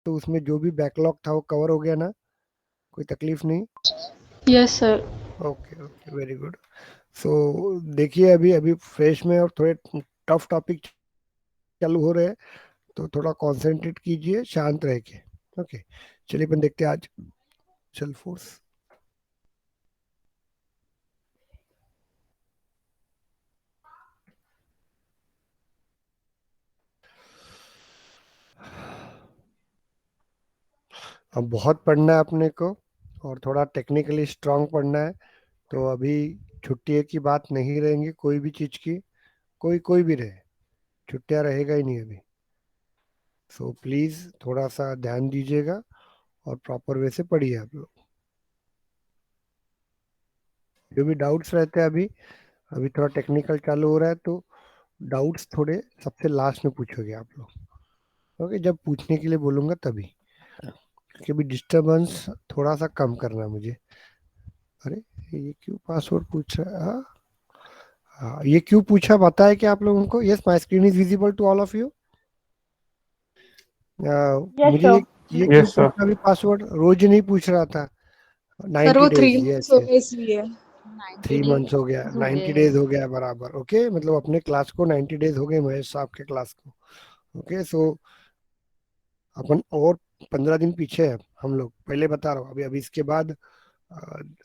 तो उसमें जो भी बैकलॉग था वो कवर हो गया ना? कोई तकलीफ नहीं? Yes sir. Okay okay, very good. So देखिए, अभी अभी फ्रेश में और थोड़े टफ टॉपिक चालू हो रहे हैं, तो थोड़ा कंसंट्रेट कीजिए शांत रह के। ओके, चलिए अपन देखते हैं आज सेल फोर्स। अब बहुत पढ़ना है अपने को, और थोड़ा टेक्निकली स्ट्रांग पढ़ना है। तो अभी छुट्टियों की बात नहीं रहेंगी कोई भी चीज़ की, कोई कोई भी रहे, छुट्टियां रहेगा ही नहीं अभी। सो प्लीज़ थोड़ा सा ध्यान दीजिएगा और प्रॉपर वे से पढ़िए आप लोग। जो भी डाउट्स रहते हैं अभी, अभी थोड़ा टेक्निकल चालू हो रहा है, तो डाउट्स थोड़े सबसे लास्ट में पूछोगे आप लोग। ओके, जब पूछने के लिए बोलूँगा तभी, क्योंकि अभी डिस्टरबेंस थोड़ा सा कम करना है मुझे। अरे, ये क्यों पासवर्ड पूछ रहा है? हाँ हाँ, ये क्यों पूछा पता है क्या आप लोगों को? Yes, my screen is visible to all of you. Yes मुझे सर। ये क्यों यस सर। पूछा? अभी पासवर्ड रोज नहीं पूछ रहा था। सर 90 वो थ्री डेज, मंथ्स यस हो यस। गए इसलिए। 90 3 मंथ्स हो गया, डेज हो गए 90 हैं। डेज हो गया बराबर। ओके, मतलब अपने क्लास को 90 डेज हो गए, महेश साहब के क्लास को। ओके, सो अपन और 15 दिन पीछे है हम लोग, पहले बता रहा हूँ। अभी अभी इसके बाद अ,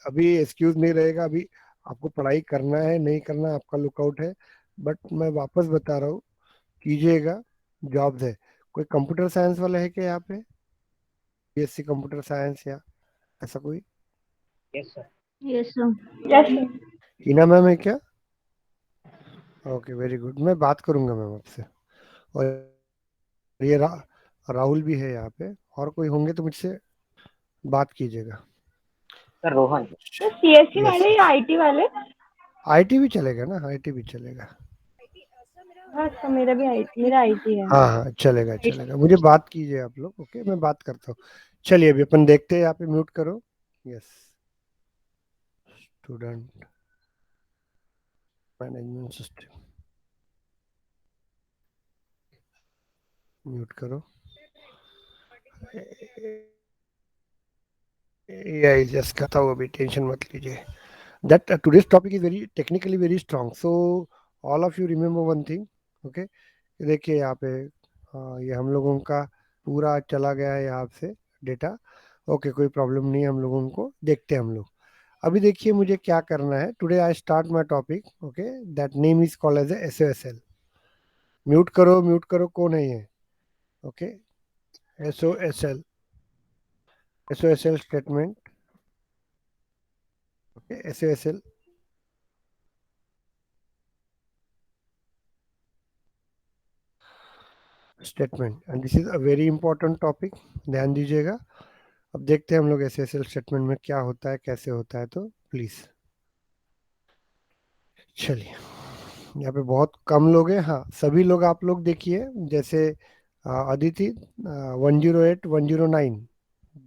अभी एक्सक्यूज नहीं रहेगा। अभी आपको पढ़ाई करना है नहीं करना आपका लुकआउट है, बट मैं वापस बता रहा हूँ, कीजिएगा। जॉब्स है। कोई कंप्यूटर साइंस वाला है क्या यहाँ पे? बीएससी कंप्यूटर साइंस या ऐसा कोई? Yes sir. Yes sir. Heena ma'am है क्या? ओके, वेरी गुड, मैं बात करूंगा मैम आपसे। और ये राहुल भी है यहाँ पे, और कोई होंगे तो मुझसे बात कीजिएगा। सर रोहन। तो सीएससी यस वाले या यस, आईटी वाले? आईटी भी चलेगा ना, आईटी भी चलेगा। हाँ सर, मेरा आईटी है। हाँ हाँ, चलेगा चलेगा, मुझे बात कीजिए आप लोग। ओके, मैं बात करता हूँ। चलिए अभी अपन देखते हैं, यहाँ पे म्यूट करो। Yes, student management system, mute करो। एआई जस्ट करता हूँ अभी, टेंशन मत लीजिए। That today's topic is very technically very strong, so all of you remember one thing. Okay, देखिए यहाँ पे ये हम लोगों का पूरा चला गया है यहाँ से डेटा। ओके, कोई प्रॉब्लम नहीं है, हम लोगों को देखते हैं हम लोग। अभी देखिए मुझे क्या करना है। Today I start my topic, okay, that name is called as S O S L. Mute करो, म्यूट करो, कौन है ये? Okay, S O S L, S O S L statement. Okay, S O S L statement, and this is a very important topic, ध्यान दीजिएगा। अब देखते हैं हम लोग S O S L statement में क्या होता है, कैसे होता है, तो प्लीज चलिए। यहाँ पे बहुत कम लोग हैं, हाँ सभी लोग आप लोग देखिए। जैसे अदिति 108 109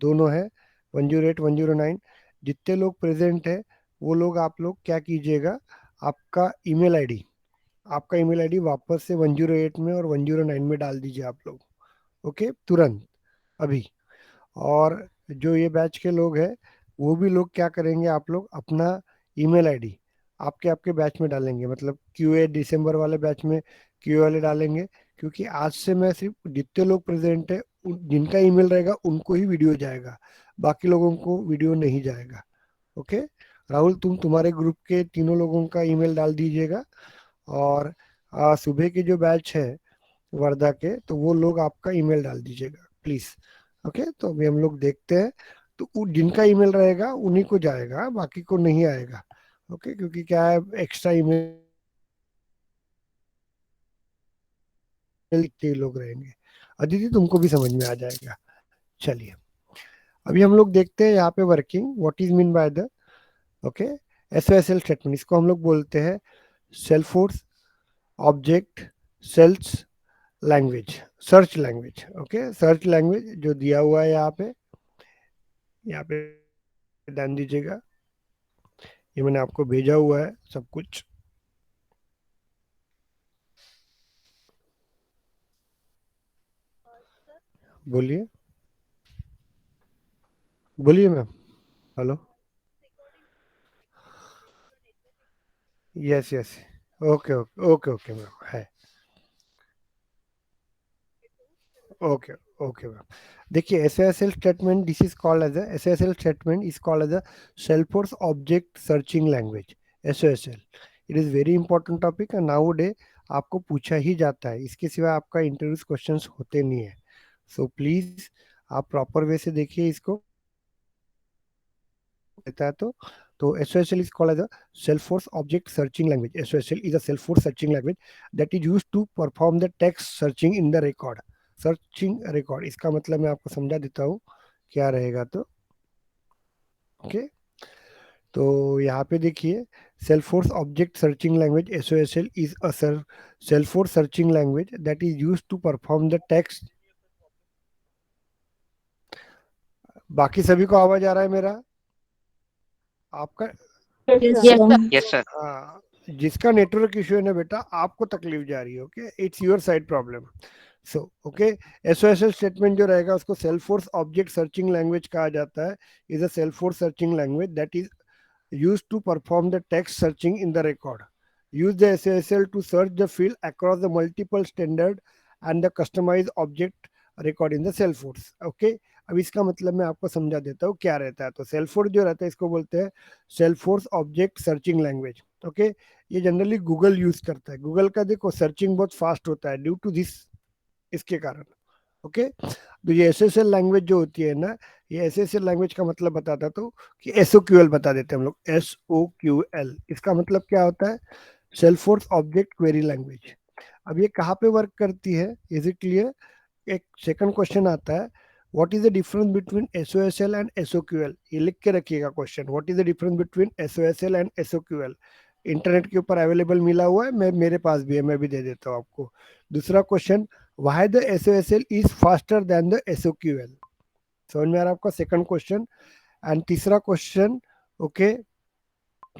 दोनों है, 108 109, जितने लोग प्रेजेंट है वो लोग आप लोग क्या कीजिएगा, आपका ईमेल आईडी, आपका ईमेल आईडी वापस से 108 में और 109 में डाल दीजिए आप लोग। ओके, तुरंत, अभी। और जो ये बैच के लोग हैं, वो भी लोग क्या करेंगे, आप लोग अपना ईमेल आईडी आपके आपके बैच में डालेंगे, मतलब क्यूए दिसंबर वाले बैच में क्यूए वाले डालेंगे। क्योंकि आज से मैं सिर्फ जितने लोग प्रेजेंट है जिनका ईमेल रहेगा उनको ही वीडियो जाएगा, बाकी लोगों को वीडियो नहीं जाएगा। ओके, राहुल तुम तुम्हारे ग्रुप के तीनों लोगों का ईमेल डाल दीजिएगा। और सुबह के जो बैच है वर्धा के, तो वो लोग आपका ईमेल डाल दीजिएगा प्लीज। ओके, तो अभी हम लोग देखते हैं। तो जिनका ईमेल रहेगा उन्हीं को जाएगा, बाकी को नहीं आएगा। ओके, क्योंकि क्या है, एक्स्ट्रा ईमेल लिखते ही लोग रहेंगे। अदिति तुमको भी समझ में आ जाएगा। चलिए, अभी हम लोग देखते हैं यहाँ पे working, what is mean by the, okay, S O S L statement. इसको हम लोग बोलते हैं Salesforce object sales language, search language. Okay, search language जो दिया हुआ है यहाँ पे, यहाँ पे ध्यान दीजिएगा। ये मैंने आपको भेजा हुआ है सब कुछ। बोलिए। बोलिए ma'am. Hello. Yes yes. Okay okay okay okay ma'am है। Okay okay ma'am. देखिए SSL statement, this is called as SSL statement is called as a Salesforce object searching language, SOSL. It is very important topic and now day आपको पूछा ही जाता है, इसके सिवा आपका interviews questions होते नहीं है। सो प्लीज आप प्रॉपर वे से देखिए इसको, देता है तो SOSL is called as a Salesforce Object Searching Language. SOSL is a Salesforce searching language that is used to perform the text searching in the record. Searching record, इसका मतलब मैं आपको समझा देता हूँ क्या रहेगा तो। ओके तो यहाँ पे देखिए, Salesforce object searching language SOSL is a Salesforce searching language that is used to perform the text. बाकी सभी को आवाज आ रहा है मेरा? आपका? Yes, Yes, sir. Yes, sir. sir. Yes sir. हाँ, जिसका नेटवर्क इश्यू है ना बेटा, आपको तकलीफ जा रही है। Okay, it's your side problem. So okay, SOSL statement जो रहेगा उसको सेल्फोर्स ऑब्जेक्ट सर्चिंग लैंग्वेज कहा जाता है। Is a Salesforce searching language that is used to perform the text searching in the record. Use the SSL to search the field across the multiple standard and the customized object record in the Salesforce. Okay, अब इसका मतलब मैं आपको समझा देता हूँ क्या रहता है। तो सेल्फोर्स जो रहता है इसको बोलते हैं Salesforce object searching language. Okay, ये जनरली गूगल यूज करता है। गूगल का देखो सर्चिंग बहुत फास्ट होता है ड्यू टू दिस, इसके कारण। ओके, तो ये एसएसएल लैंग्वेज जो होती है ना, ये एसएसएल लैंग्वेज का मतलब बताता तो कि एसओक्यूएल बता देते हैं हम लोग, एसओक्यूएल। इसका मतलब क्या होता है? Salesforce object query language. अब ये कहाँ पे वर्क करती है, इज इट क्लियर? एक सेकंड क्वेश्चन आता है, what is the difference between SOSL and SOQL? ये लिख के रखिएगा question, what is the difference between SOSL and SOQL. Internet के ऊपर अवेलेबल मिला हुआ है, मैं मेरे पास भी है, मैं भी दे देता हूँ आपको। दूसरा question, why the SOSL is faster than the SOQL? समझ में आ रहा है आपका सेकंड क्वेश्चन? एंड तीसरा क्वेश्चन, ओके,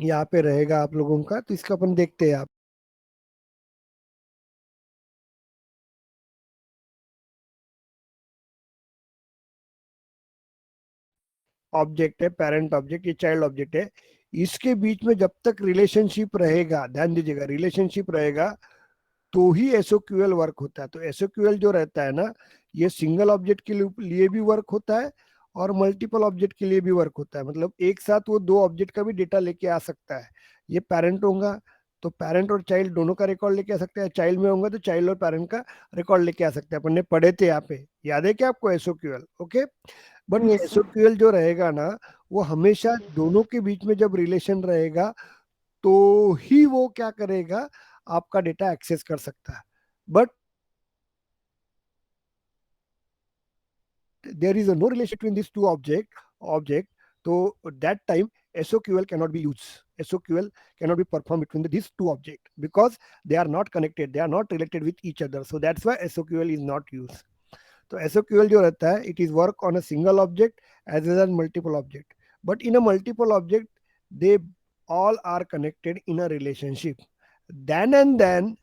यहाँ पे रहेगा आप लोगों का, तो इसका अपन देखते हैं। आप ऑब्जेक्ट है, पेरेंट ऑब्जेक्ट, ये चाइल्ड ऑब्जेक्ट है, इसके बीच में जब तक रिलेशनशिप रहेगा, ध्यान दीजिएगा, रिलेशनशिप रहेगा तो ही एसओक्यूएल वर्क होता है। तो एसओक्यूएल जो रहता है ना, ये सिंगल ऑब्जेक्ट के लिए भी वर्क होता है और मल्टीपल ऑब्जेक्ट के लिए भी वर्क होता है। मतलब एक साथ वो दो ऑब्जेक्ट का भी डेटा लेके आ सकता है। ये पेरेंट होगा तो पेरेंट और चाइल्ड दोनों का रिकॉर्ड लेके आ सकता है, चाइल्ड में होगा तो चाइल्ड और पेरेंट का रिकॉर्ड लेके आ सकते हैं। अपन ने पढ़े थे यहाँ पे, याद है क्या आपको एसओक्यूएल? ओके, बट ये Yes, sir. एसओक्यूएल जो रहेगा ना, वो हमेशा दोनों के बीच में जब रिलेशन रहेगा तो ही वो क्या करेगा, आपका डेटा एक्सेस कर सकता है। But there is a no relation between these two object, so that time SOQL cannot be used. SOQL cannot be performed between these two objects because they are not connected, they are not related with each other, so that's why SOQL is not used. तो SOQL जो रहता है, it is work on a single object as well as multiple object, but in a multiple object they all are connected in a relationship. then and then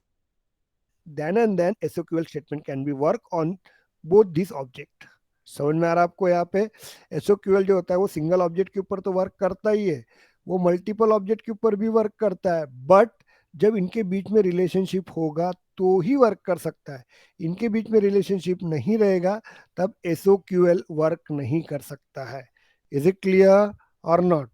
then SOQL statement can be work on both these object. समझ में आ रहा है आपको? यहाँ पे एसओक्यूएल जो होता है वो सिंगल ऑब्जेक्ट के ऊपर तो वर्क करता ही है, वो मल्टीपल ऑब्जेक्ट के ऊपर भी वर्क करता है, बट जब इनके बीच में रिलेशनशिप होगा तो ही वर्क कर सकता है। इनके बीच में रिलेशनशिप नहीं रहेगा तब एसओक्यूएल वर्क नहीं कर सकता है। इज इट क्लियर और नॉट?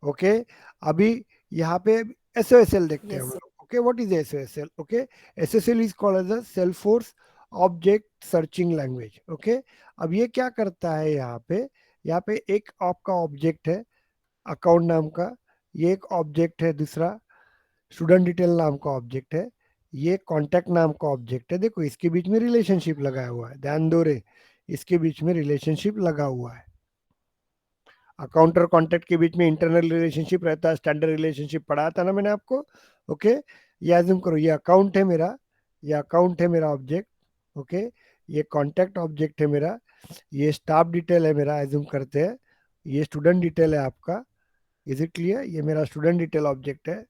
ओके, अभी यहाँ पे एसओएसएल देखते हैं हम लोग। Okay, what is SOSL? Okay, SOSL is called as a Salesforce object searching language. Okay, अब ये क्या करता है, यहाँ पे एक आपका ऑब्जेक्ट है अकाउंट नाम का, ये एक ऑब्जेक्ट है, दूसरा स्टूडेंट डिटेल नाम का ऑब्जेक्ट है, ये कॉन्टैक्ट नाम का ऑब्जेक्ट है। देखो इसके बीच में रिलेशनशिप लगा हुआ है, ध्यान दो रे, इसके बीच में रिलेशनशिप लगा हुआ है। अकाउंट और कॉन्टैक्ट के बीच में इंटरनल रिलेशनशिप रहता है, स्टैंडर्ड रिलेशनशिप पढ़ाया था ना मैंने आपको। ओके, ये एज्यूम करो ये अकाउंट है मेरा, ये अकाउंट है मेरा ऑब्जेक्ट। ओके, ये कॉन्टैक्ट ऑब्जेक्ट है मेरा, ये स्टाफ डिटेल है मेरा, एज्यूम करते हैं ये स्टूडेंट डिटेल है आपका। Is it clear? ये मेरा स्टूडेंट डिटेल ऑब्जेक्ट है,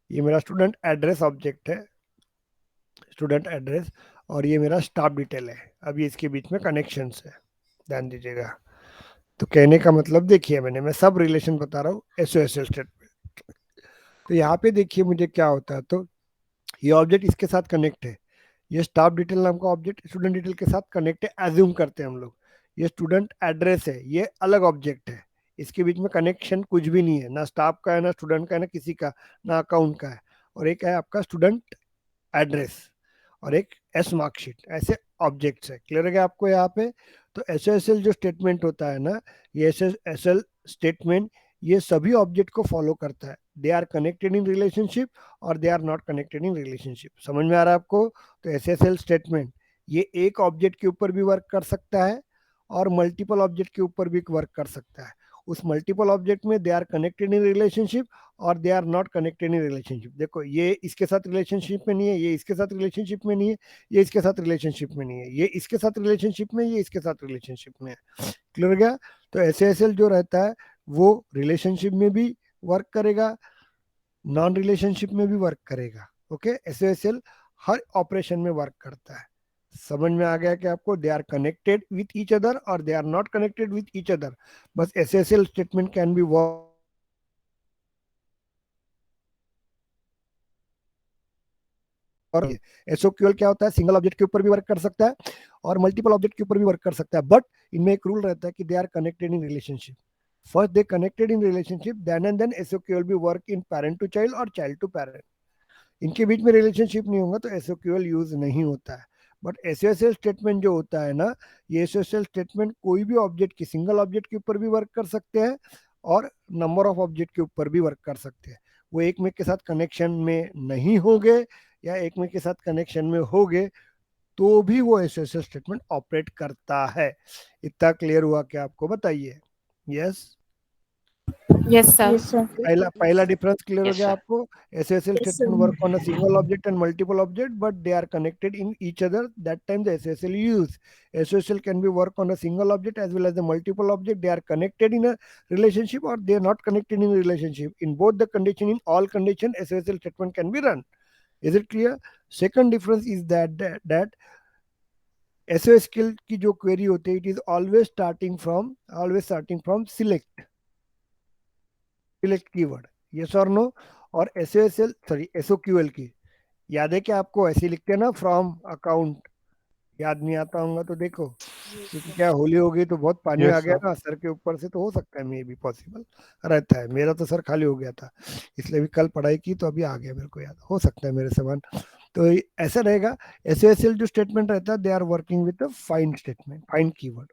ये मेरा स्टूडेंट एड्रेस ऑब्जेक्ट है, स्टूडेंट एड्रेस। और ये मेरा स्टाफ डिटेल है। अभी इसके बीच में कनेक्शंस है, ध्यान दीजिएगा। तो कहने का मतलब देखिए, मैं सब रिलेशन बता रहा हूँ एसओएसएल स्टेटमेंट। तो यहाँ पे देखिए मुझे क्या होता है, तो ये ऑब्जेक्ट इसके साथ कनेक्ट है, ये स्टाफ डिटेल नाम का ऑब्जेक्ट स्टूडेंट डिटेल के साथ कनेक्ट है, एज्यूम करते हैं हम लोग। ये स्टूडेंट एड्रेस है, ये अलग ऑब्जेक्ट है, इसके बीच में कनेक्शन कुछ भी नहीं है, ना स्टाफ का है, ना स्टूडेंट का है, ना किसी का, ना अकाउंट का है। और एक है आपका स्टूडेंट एड्रेस और एक एस मार्कशीट, ऐसे ऑब्जेक्ट्स है। क्लियर है क्या आपको यहाँ पे? तो एसएसएल जो स्टेटमेंट होता है ना, ये एसएसएल स्टेटमेंट ये सभी ऑब्जेक्ट को फॉलो करता है। They are connected in relationship और they are not connected in relationship. समझ में आ रहा है आपको? तो एसएसएल स्टेटमेंट ये एक ऑब्जेक्ट के ऊपर भी वर्क कर सकता है और मल्टीपल ऑब्जेक्ट के ऊपर भी वर्क कर सकता है। उस मल्टीपल ऑब्जेक्ट में they are connected in relationship और they are not connected in relationship. देखो ये इसके साथ रिलेशनशिप में नहीं है, ये इसके साथ रिलेशनशिप में नहीं है, ये इसके साथ रिलेशनशिप में नहीं है, ये इसके साथ रिलेशनशिप में, ये इसके साथ रिलेशनशिप में है। क्लियर गया? तो एसएसएल जो रहता है वो रिलेशनशिप में भी वर्क करेगा, नॉन रिलेशनशिप में भी वर्क करेगा। ओके, एसएसएल हर ऑपरेशन में वर्क करता है। समझ में आ गया कि आपको? They are connected with each other और they are not connected with each other. बस SSL statement can be work. और एसओक्यूएल क्या होता है? सिंगल ऑब्जेक्ट के ऊपर भी वर्क कर सकता है और मल्टीपल ऑब्जेक्ट के ऊपर भी वर्क कर सकता है, बट इनमें एक रूल रहता है कि they are connected in relationship. First they connected in relationship, then and then SOQL भी work in parent to child और चाइल्ड टू पैरेंट। इनके बीच में रिलेशनशिप नहीं होगा तो एसओक्यूएल यूज नहीं होता है। बट एसओएसएल स्टेटमेंट जो होता है ना, ये एसओएसएल स्टेटमेंट कोई भी ऑब्जेक्ट की, सिंगल ऑब्जेक्ट के ऊपर भी वर्क कर सकते हैं और नंबर ऑफ ऑब्जेक्ट के ऊपर भी वर्क कर सकते हैं। वो एक में के साथ कनेक्शन में नहीं होंगे या एक में के साथ कनेक्शन में होंगे तो भी वो एसओएसएल स्टेटमेंट ऑपरेट करता है। इतना क्लियर हुआ क्या आपको? बताइए। Yes, Yes, sir. Yes, sir. पहला डिफरेंस क्लियर हो Yes, गया sir. आपको? SSL statement work on a single object and multiple object but they are connected in each other, that time the SSL use. SSL can be work on a single object as well as the multiple object. They are connected in a relationship or they are not connected in a relationship. In both the condition, in all condition, SOSL statement can be run. Is it clear? Second difference is that SOS skill की जो query होती है, it is always starting from select keyword, yes or no? और SOQL की याद है कि आपको ऐसे लिखते हैं ना, फ्रॉम अकाउंट। याद नहीं आता होगा तो देखो, क्योंकि क्या होली हो गई तो बहुत पानी Yes, आ गया sir. ना सर के ऊपर से, तो हो सकता है मे भी पॉसिबल रहता है। मेरा तो सर खाली हो गया था, इसलिए भी कल पढ़ाई की तो अभी आ गया मेरे को याद, हो सकता है मेरे समान। तो ऐसा रहेगा। एसओएसएल जो स्टेटमेंट रहता है, they are working with find statement, find keyword.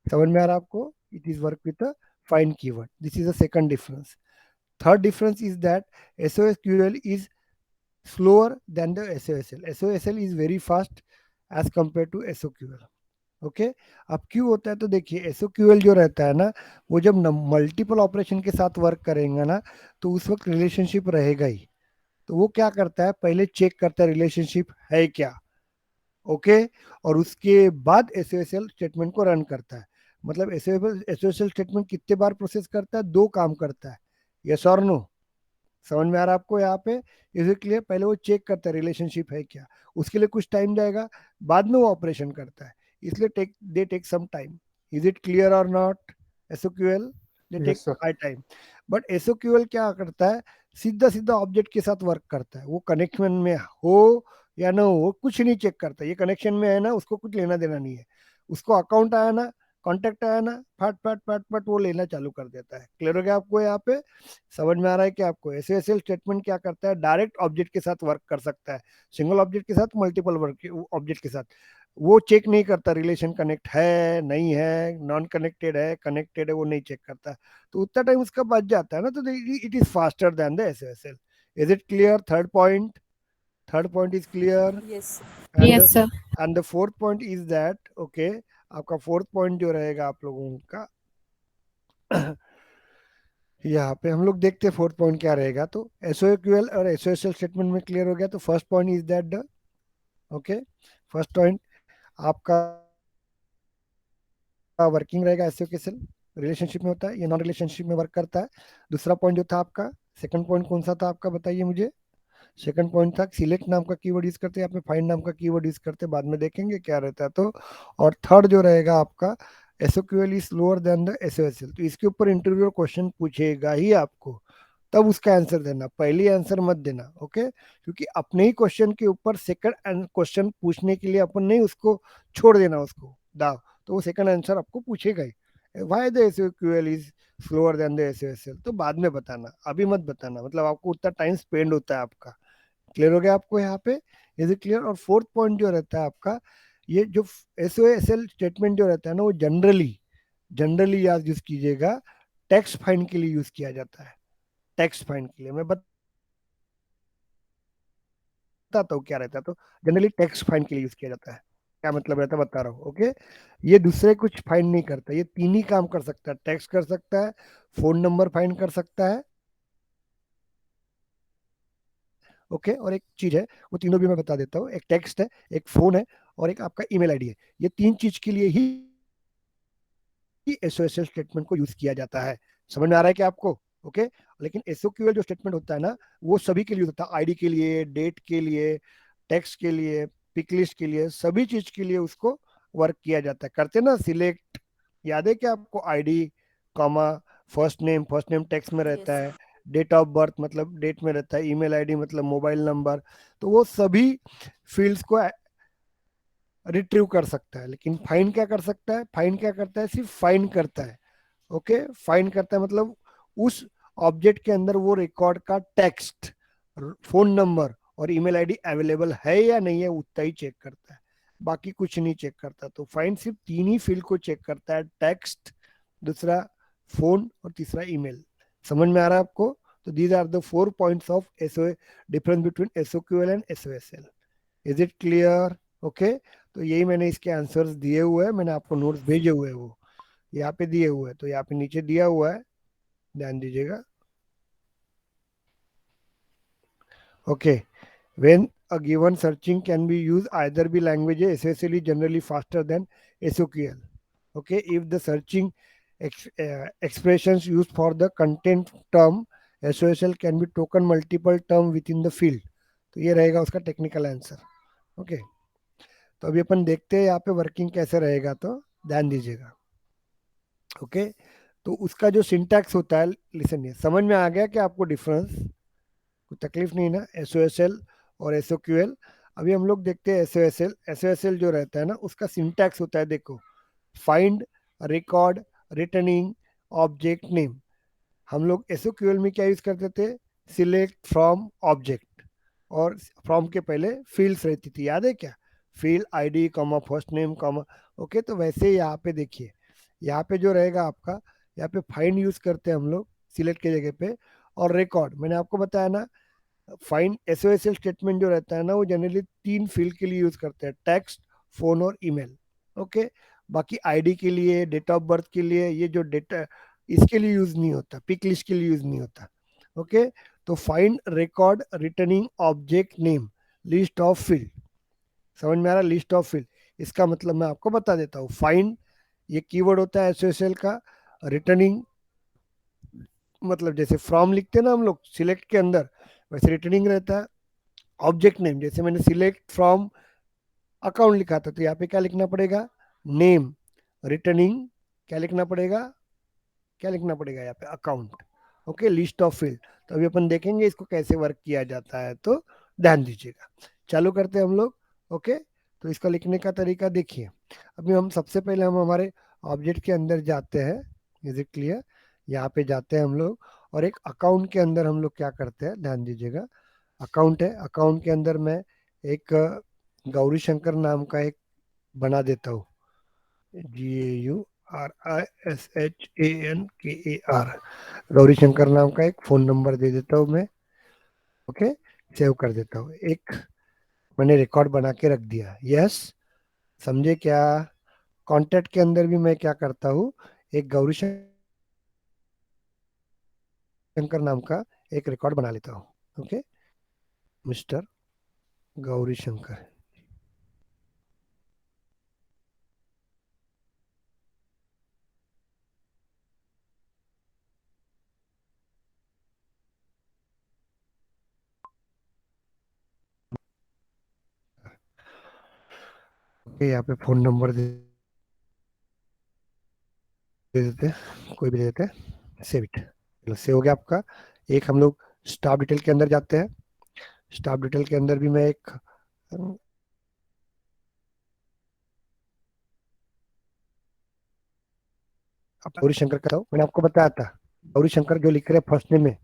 समझ में आ रहा है आपको? It is work with find keyword. This is the second difference. Third difference is that SOSQL is slower than the SOSL. SOSL is very fast as compared to SOQL. Okay, अब क्यों होता है? तो देखिए एसओक्यूएल जो रहता है ना, वो जब मल्टीपल ऑपरेशन के साथ वर्क करेंगे ना, तो उस वक्त रिलेशनशिप रहेगा ही। तो वो क्या करता है, पहले चेक करता है रिलेशनशिप है क्या। ओके, और उसके बाद एसओएसएल स्टेटमेंट को रन करता है। मतलब एसओएसएल स्टेटमेंट कितने बार प्रोसेस करता है? दो काम करता है। यस और नो? समझ में आ रहा है आपको यहाँ पे? Is it clear? पहले वो चेक करता है रिलेशनशिप है क्या, उसके लिए कुछ टाइम जाएगा, बाद में वो ऑपरेशन करता है, इसलिए they take some time. Is it clear और not? SOQL they take Yes, sir. High time. But SOQL क्या करता है, सीधा सीधा ऑब्जेक्ट के साथ वर्क करता है। वो कनेक्शन में हो या ना हो कुछ नहीं चेक करता, ये कनेक्शन में है ना, उसको कुछ लेना देना नहीं है। उसको अकाउंट आया ना, कॉन्टेक्ट आया ना, फट फट फट फट वो लेना चालू कर देता है। क्लियर हो गया आपको यहाँ पे? समझ में आ रहा है कि आपको? एसएसएल स्टेटमेंट क्या करता है, डायरेक्ट ऑब्जेक्ट के साथ वर्क कर सकता है, सिंगल ऑब्जेक्ट के साथ, मल्टीपल वर्क ऑब्जेक्ट के साथ। वो चेक नहीं करता रिलेशन कनेक्ट है नहीं है, नॉन कनेक्टेड है कनेक्टेड है, वो नहीं चेक करता। तो उतना टाइम उसका बच जाता है ना, तो it is faster than the SSL. Is it clear? Third point is clear? Yes. And Yes, sir. And the fourth point is that, okay, आपका फोर्थ पॉइंट जो रहेगा आप लोगों का यहाँ पे हम लोग देखते हैं फोर्थ पॉइंट क्या रहेगा। तो एसओक्यूएल और एसओएसएल स्टेटमेंट में क्लियर हो गया। तो first point is that the, okay, first point आपका वर्किंग रहेगा एसओक्यूएल रिलेशनशिप में होता है, ये नॉन रिलेशनशिप में वर्क करता है। दूसरा पॉइंट जो था आपका, सेकंड पॉइंट कौन सा था आपका, बताइए मुझे? सेकंड पॉइंट था सिलेक्ट नाम का कीवर्ड यूज करते हैं, यहाँ पे फाइंड नाम का कीवर्ड यूज करते हैं, बाद में देखेंगे क्या रहता है तो। और थर्ड जो रहेगा आपका SOQL is slower than the SOSL, तो इसके ऊपर इंटरव्यूअर क्वेश्चन पूछेगा ही आपको, तब उसका आंसर देना, पहली आंसर मत देना, ओके। क्योंकि अपने ही क्वेश्चन के ऊपर सेकंड क्वेश्चन पूछने के लिए अपन नहीं उसको छोड़ देना उसको दाव, तो वो सेकंड आंसर आपको पूछेगा ही, why the SQL is slower than the SSL, तो बाद में बताना, अभी मत बताना, मतलब आपको उतना टाइम स्पेंड होता है आपका। क्लियर हो गया आपको यहाँ पे, इज इट क्लियर। और फोर्थ पॉइंट जो रहता है आपका, ये जो एसओएसएल स्टेटमेंट जो रहता है ना, वो जनरली जनरली याद यूज कीजिएगा, टेक्स्ट फाइंड के लिए यूज किया जाता है, टेक्स्ट फाइंड के लिए मैं बताता हूँ क्या रहता है, तो जनरली टेक्स्ट फाइंड के लिए यूज किया जाता है, क्या मतलब रहता है बता रहा हूँ, ओके। ये दूसरे कुछ फाइंड नहीं करता, ये तीन ही काम कर सकता है, टेक्स्ट कर सकता है, फोन नंबर फाइंड कर सकता है, ओके। और एक चीज है, वो तीनों भी मैं बता देता हूँ, एक टेक्स्ट है, एक फोन है, और एक आपका ईमेल आईडी है, ये तीन चीज के लिए ही एसओएसएल स्टेटमेंट को यूज किया जाता है। समझ में आ रहा है क्या आपको, ओके। लेकिन एसओक्यूएल जो स्टेटमेंट होता है ना, वो सभी के लिए होता है, आईडी के लिए, डेट के लिए, टेक्स्ट के लिए, पिक लिस्ट के लिए, सभी चीज के लिए उसको वर्क किया जाता है। करते ना सिलेक्ट, याद है क्या आपको, ID comma first name text में रहता Yes. है, डेट ऑफ बर्थ मतलब डेट में रहता है, ईमेल आईडी मतलब मोबाइल नंबर, तो वो सभी फील्ड्स को रिट्रीव कर सकता है। लेकिन फाइंड क्या कर सकता है, फाइंड क्या करता है, सिर्फ फाइंड करता है, ओके। फाइंड करता है मतलब उस ऑब्जेक्ट के अंदर वो रिकॉर्ड का टेक्स्ट, फोन नंबर और ईमेल आईडी अवेलेबल है या नहीं है, उतना ही चेक करता है, बाकी कुछ नहीं चेक करता। तो फाइंड सिर्फ तीन ही फील्ड को चेक करता है, टेक्स्ट, दूसरा फोन और तीसरा ईमेल। समझ में आ रहा है आपको। तो these are the 4 points of SO, difference between SOQL and SOSL. Is it clear, okay. तो यही मैंने इसके आंसर्स दिए हुए हैं, मैंने आपको नोट्स भेजे हुए हैं, वो यहाँ पे दिए हुए हैं, तो यहाँ पे नीचे दिया हुआ है, ध्यान दीजिएगा, okay. When a given searching can be use either be language SSL generally faster than SOQL, okay. If the searching expressions used for the content term SOSL can be token multiple term within the field, तो ये रहेगा उसका technical answer, okay. तो अभी अपन देखते हैं यहाँ पे वर्किंग कैसे रहेगा, तो ध्यान दीजिएगा, ओके। तो उसका जो सिंटैक्स होता है, लिसन, ये समझ में आ गया कि आपको डिफरेंस, कोई तकलीफ नहीं ना, एसओएसएल और एसओक्यूएल। अभी हम लोग देखते हैं एसओएसएल। एसओएसएल जो रहता है ना, उसका सिंटैक्स होता है, देखो, find, record, returning, object name. हम लोग एसओक्यूएल में क्या यूज करते थे, सिलेक्ट फ्रॉम ऑब्जेक्ट, और फ्रॉम के पहले फील्ड्स रहती थी, याद है क्या, field ID comma first name comma, okay. तो वैसे ही यहाँ पे देखिए, यहाँ पे जो रहेगा आपका, यहाँ पे फाइंड यूज करते हैं हम लोग सिलेक्ट के जगह पे, और रिकॉर्ड मैंने आपको बताया ना, फाइंड एसओएसएल स्टेटमेंट जो रहता है ना, वो जनरली तीन फील्ड के लिए यूज करते हैं, टेक्स्ट, फोन और ईमेल, ओके। बाकी आईडी के लिए, डेट ऑफ बर्थ के लिए, ये जो डेटा इसके लिए यूज नहीं होता, पिक लिस्ट के लिए यूज नहीं होता, ओके। तो find, record, returning object name, list of field, समझ में आ रहा, लिस्ट ऑफ फील्ड, इसका मतलब मैं आपको बता देता हूँ। फाइंड ये कीवर्ड होता है एसओएसएल का, रिटर्निंग मतलब जैसे फ्रॉम लिखते हैं ना हम लोग सिलेक्ट के अंदर, वैसे रिटर्निंग रहता है। ऑब्जेक्ट नेम, जैसे मैंने सिलेक्ट फ्रॉम अकाउंट लिखा था, तो यहाँ पे क्या लिखना पड़ेगा, नेम, रिटर्निंग, क्या लिखना पड़ेगा, क्या लिखना पड़ेगा यहाँ पे, account, okay. List of field, तो अभी अपन देखेंगे इसको कैसे वर्क किया जाता है, तो ध्यान दीजिएगा। चालू करते हैं हम लोग, ओके। तो इसका लिखने का तरीका देखिए। अभी हम सबसे पहले हम हमारे ऑब्जेक्ट के अंदर जाते हैं, इज इट क्लियर, यहाँ पे जाते हैं हम लोग, और एक अकाउंट के अंदर हम लोग क्या करते हैं, ध्यान दीजिएगा, अकाउंट है, अकाउंट के अंदर मैं एक गौरी शंकर नाम का एक बना देता हूँ, GAURISHANKER, गौरी शंकर नाम का एक फोन नंबर दे देता हूँ मैं, ओके। सेव कर देता हूँ, एक मैंने रिकॉर्ड बना के रख दिया, यस, समझे क्या। कॉन्टेक्ट के अंदर भी मैं क्या करता हूँ, एक गौरी शंकर नाम का एक रिकॉर्ड बना लेता हूँ, ओके, मिस्टर गौरी शंकर, यहाँ पे फोन नंबर दे देते हैं, कोई भी दे देते हैं, सेव इट। चलो सेव हो गया आपका। एक हम लोग स्टाफ डिटेल के अंदर जाते हैं। स्टाफ डिटेल के अंदर भी मैं एक गौरी शंकर का हूँ, मैंने आपको बताया था गौरी शंकर जो लिख रहे हैं फर्स्ट नेम में,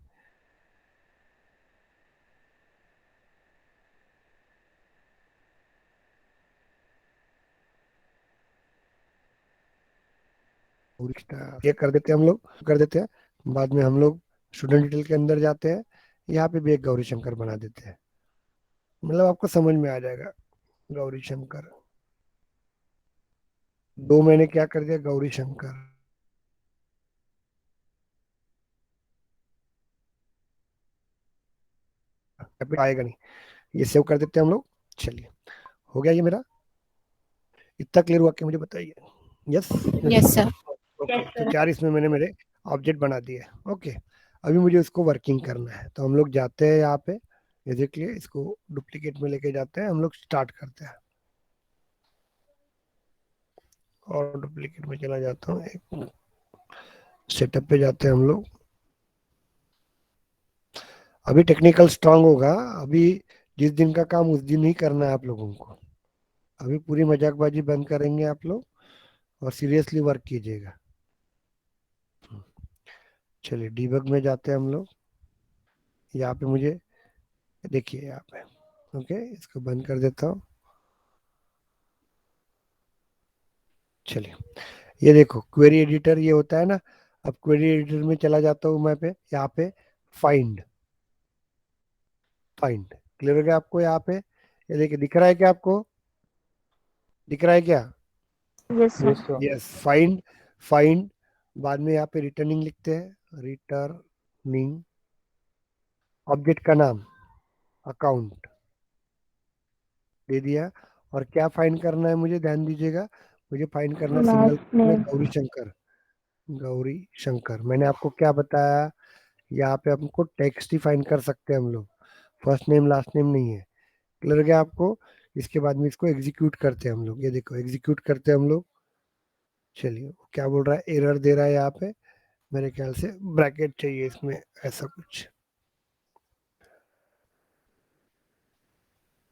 ये कर देते हैं हम लोग, कर देते हैं। बाद में हम लोग स्टूडेंट डिटेल के अंदर जाते हैं, यहाँ पे भी एक गौरी शंकर बना देते हैं, मतलब आपको समझ में आ जाएगा। गौरी शंकर, दो मैंने क्या कर दिया, गौरी शंकर। आएगा नहीं, ये सेव कर देते हैं हम लोग। चलिए हो गया ये मेरा, इतना क्लियर हुआ कि मुझे बताइए। Yes Yes, sir. ओके, तो चार इसमें मैंने मेरे ऑब्जेक्ट बना दिए। ओके, अभी मुझे उसको वर्किंग करना है, तो हम लोग जाते हैं यहाँ पे, ये देख लिए, इसको डुप्लीकेट में लेके जाते हैं, हम लोग स्टार्ट करते हैं, और डुप्लीकेट में चला जाता हूँ, एक सेटअप पे जाते हैं हम लोग। अभी टेक्निकल स्ट्रांग होगा, अभी जिस दिन का काम उस दिन ही करना है आप लोगों को। अभी पूरी मजाकबाजी बंद करेंगे आप लोग और सीरियसली वर्क कीजिएगा। चलिए डीबग में जाते हैं हम लोग। यहाँ पे मुझे देखिए, यहाँ पे ओके, इसको बंद कर देता हूँ। चलिए ये देखो क्वेरी एडिटर ये होता है ना, अब क्वेरी एडिटर में चला जाता हूँ मैं पे, यहाँ पे फाइंड, फाइंड क्लियर हो गया आपको। यहाँ पे ये देखिए, दिख रहा है क्या आपको, दिख रहा है क्या? Yes sir. Yes sir. Yes, find, find, बाद में यहाँ पे रिटर्निंग लिखते हैं, रिटर्निंग, ऑब्जेक्ट का नाम अकाउंट दे दिया। और क्या फाइंड करना है मुझे, ध्यान दीजिएगा, मुझे फाइंड करना है सिंगल लास्ट में नेम। गौरी शंकर। गौरी शंकर मैंने आपको क्या बताया, यहाँ पे हमको टेक्स्ट ही फाइंड कर सकते हैं हम लोग, फर्स्ट नेम लास्ट नेम नहीं है। क्लियर गया आपको? इसके बाद में इसको एग्जीक्यूट करते हैं हम लोग, ये देखो एग्जीक्यूट करते हैं हम लोग। चलिए क्या बोल रहा है, एरर दे रहा है यहाँ पे, मेरे ख्याल से ब्रैकेट चाहिए इसमें, ऐसा कुछ।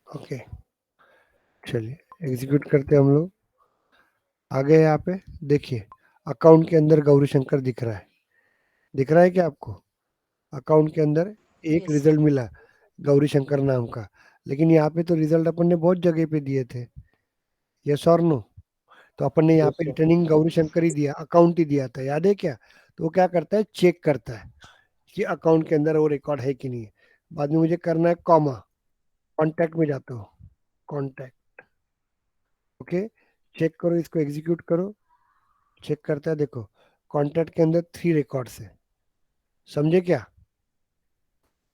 ओके चलिए एग्जीक्यूट करते हैं हम लोग। आगे यहाँ पे देखिए, अकाउंट के अंदर गौरी शंकर दिख रहा है, दिख रहा है क्या आपको? अकाउंट के अंदर एक Yes. रिजल्ट मिला गौरी शंकर नाम का, लेकिन यहाँ पे तो रिजल्ट अपन ने बहुत जगह पे दिए थे, यस और नो? तो अपन ने यहाँ यस पे सर। रिटर्निंग गौरी शंकर ही दिया, अकाउंट ही दिया था, याद है क्या? तो वो क्या करता है, चेक करता है कि अकाउंट के अंदर वो रिकॉर्ड है कि नहीं है। बाद में मुझे करना है कॉमा, कॉन्टैक्ट में जाता हूँ, कॉन्टैक्ट, ओके, चेक करो, इसको एग्जीक्यूट करो। चेक करता है, देखो कॉन्टैक्ट के अंदर 3 रिकॉर्ड्स है, समझे क्या?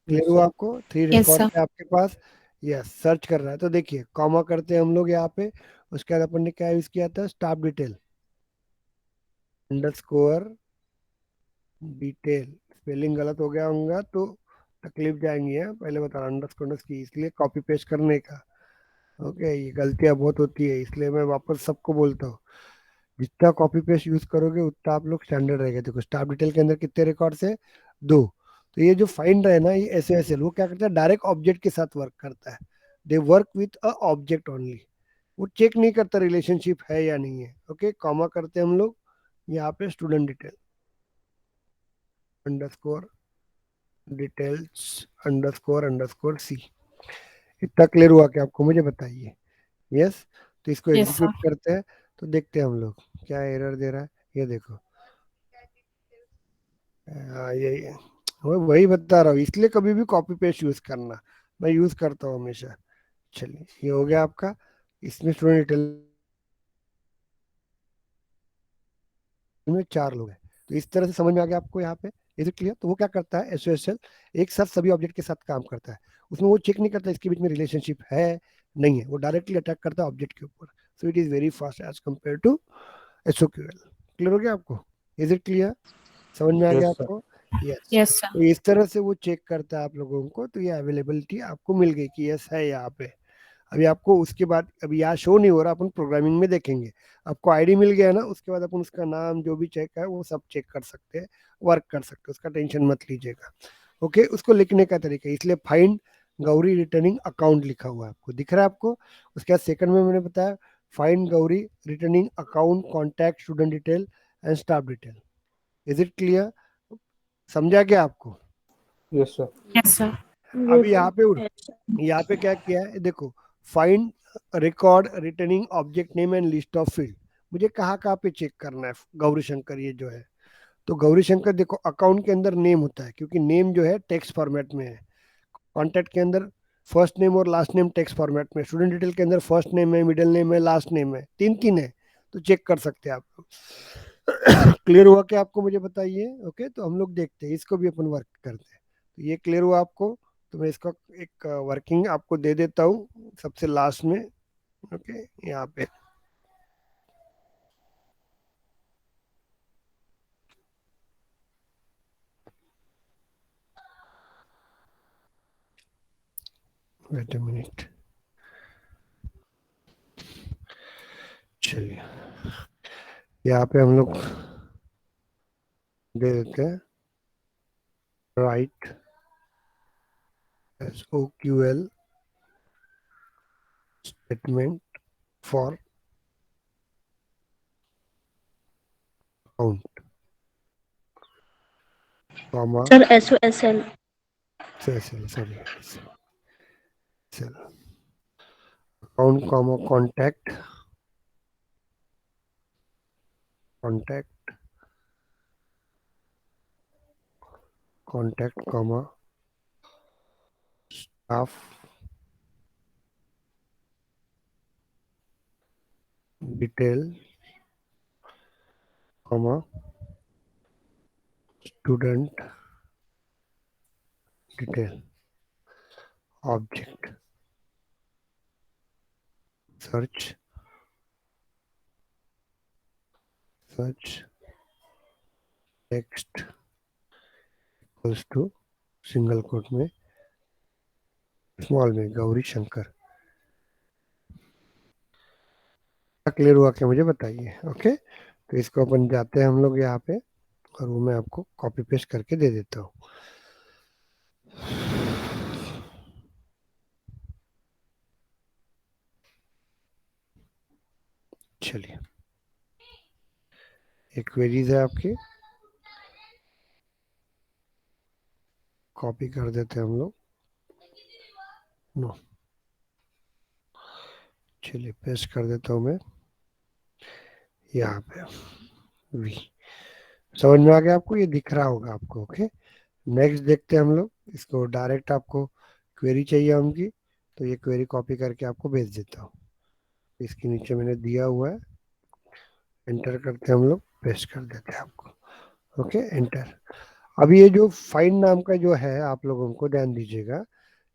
क्लियर यस हुआ सर। आपको? 3 Yes, रिकॉर्ड sir. है आपके पास। यस, सर्च कर रहा है, तो देखिए कॉमा करते हैं हम लोग यहाँ पे, उसके बाद अपन ने क्या यूज किया था, staff detail underscore detail. Spelling गलत हो गया होगा तो तकलीफ जाएंगी है, पहले बता रहा अंडरस्कोर की, इसलिए कॉपी पेस्ट करने का। ओके, ये गलतियां बहुत होती है, इसलिए मैं वापस सबको बोलता हूँ, जितना कॉपी पेस्ट यूज करोगे उतना आप लोग स्टैंडर्ड रहेगा। देखो स्टाफ डिटेल के अंदर कितने रिकॉर्ड्स है, 2। तो ये जो फाइंड है ना, ये ऐसे ऐसे वो क्या करता है, डायरेक्ट ऑब्जेक्ट के साथ वर्क करता है, they work with a object only, वो चेक नहीं करता रिलेशनशिप है या नहीं है। ओके, कॉमा करते हैं हम लोग यहाँ पे, student detail underscore details underscore underscore C. इतना क्लियर हुआ कि आपको, मुझे बताइए। यस, तो इसको Yes, sir. एग्जीक्यूट करते हैं, तो देखते हैं हम लोग क्या एरर दे रहा है, ये देखो। ये वही बता रहा हूँ, इसलिए कभी भी कॉपी पेस्ट यूज करना, मैं यूज करता हूँ हमेशा। चलिए ये हो गया आपका, इसमें स्टूडेंट डिटेल में 4 लोग हैं, तो इस तरह से समझ में आ गया आपको यहाँ पे, ये तो क्लियर। तो वो क्या करता है, एसओएसएल एक साथ सभी ऑब्जेक्ट के साथ काम करता है, उसमें वो चेक नहीं करता इसके बीच में रिलेशनशिप है नहीं है, वो डायरेक्टली अटैक करता है ऑब्जेक्ट के ऊपर। So it is very fast as compare to SOQL. Clear हो गया आपको? Is it clear? समझ में आ गया यस सर। आपको? यस। Yes, sir. तो इस तरह से वो चेक करता है आप लोगों को, तो ये अवेलेबिलिटी आपको मिल गई कि यस है यहाँ पे। अभी आपको उसके बाद, अभी यहाँ शो नहीं हो रहा, अपन प्रोग्रामिंग में देखेंगे। आपको आईडी मिल गया ना, उसके बाद अपन उसका नाम जो भी चेक है वो सब चेक कर सकते हैं, वर्क कर सकते हैं, उसका टेंशन मत लीजिएगा। ओके, उसको लिखने का तरीका, इसलिए फाइंड गौरी रिटर्निंग अकाउंट लिखा हुआ है, आपको दिख रहा है आपको। उसके बाद सेकंड में मैंने बताया find Gauri returning account contact student detail and staff detail. Is it clear? समझा क्या आपको? Yes sir. Yes, sir. अब ये यहाँ पे क्या किया है देखो, find record returning object name and list of field. मुझे कहाँ कहाँ पे चेक करना है गौरी शंकर ये जो है, तो गौरी शंकर देखो अकाउंट के अंदर नेम होता है, क्योंकि नेम जो है टेक्स्ट फॉर्मेट में है। कॉन्टैक्ट के अंदर फर्स्ट नेम और लास्ट नेम टेक्स्ट फॉर्मेट में, स्टूडेंट डिटेल के अंदर फर्स्ट नेम है, मिडिल नेम है, लास्ट नेम है, तीन तीन है, तो चेक कर सकते हैं आप। क्लियर हुआ क्या आपको? मुझे बताइए। ओके, तो हम लोग देखते हैं, इसको भी अपन वर्क करते हैं। तो ये क्लियर हुआ आपको? तो मैं इसका एक वर्किंग आपको दे देता हूँ सबसे लास्ट में। ओके, यहाँ पे वेट अ मिनट, चलिए यहाँ पे हम लोग दे देते हैं right SOQL statement for account, comma, sir SOSL sorry, account, comma, contact, comma, staff detail, comma, student detail, object, search text equals to single quote में स्मॉल में गौरी शंकर। क्लियर हुआ क्या? मुझे बताइए। ओके, तो इसको अपन जाते हैं हम लोग यहाँ पे, और वो मैं आपको कॉपी पेस्ट करके दे देता हूँ। चलिए, एक क्वेरीज है आपकी, कॉपी कर देते हैं हम लोग। नो, चलिए पेस्ट कर देता हूँ मैं यहाँ पे। वी समझ में आ गया आपको? ये दिख रहा होगा आपको। ओके, नेक्स्ट देखते हैं हम लोग इसको। डायरेक्ट आपको क्वेरी चाहिए होगी, तो ये क्वेरी कॉपी करके आपको भेज देता हूँ। इसके नीचे मैंने दिया हुआ है, एंटर करते हैं हम लोग, पेस्ट कर देते हैं आपको। Okay, enter. अब ये जो फाइंड नाम का जो है, आप लोगों को ध्यान दीजिएगा,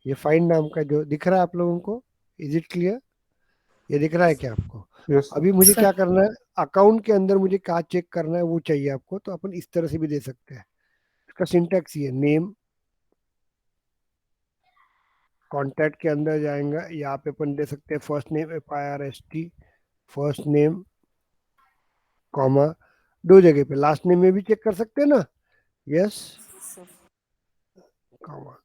ये फाइंड नाम का जो दिख रहा है आप लोगों को, इज इट क्लियर? ये दिख रहा है क्या आपको? यस अभी मुझे सर। क्या करना है, अकाउंट के अंदर मुझे क्या चेक करना है वो चाहिए आपको, तो अपन इस तरह से भी दे सकते हैं। इसका सिंटैक्स ये नेम, कॉन्टैक्ट के अंदर जाएगा, यहाँ पे अपन दे सकते हैं first name FIRST, first name, comma, दो जगह पे लास्ट नेम में भी चेक कर सकते हैं ना, यस, कॉमा।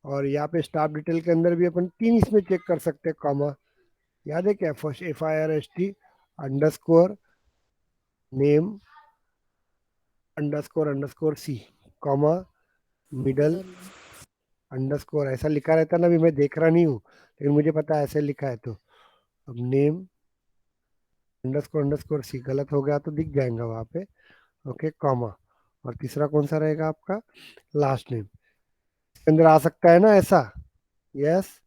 और यहाँ पे स्टाफ डिटेल के अंदर भी अपन तीन इसमें चेक कर सकते हैं, कॉमा। याद है क्या? First FIRST underscore name underscore C, comma, middle underscore, ऐसा लिखा रहता है ना, अभी मैं देख रहा नहीं हूँ लेकिन मुझे पता है ऐसे लिखा है। तो अब नेम अंडरस्कोर C, गलत हो गया तो दिख जाएगा वहाँ पे। Okay, comma. और तीसरा कौन सा रहेगा आपका? Last name. इसके अंदर आ सकता है ना ऐसा, yes,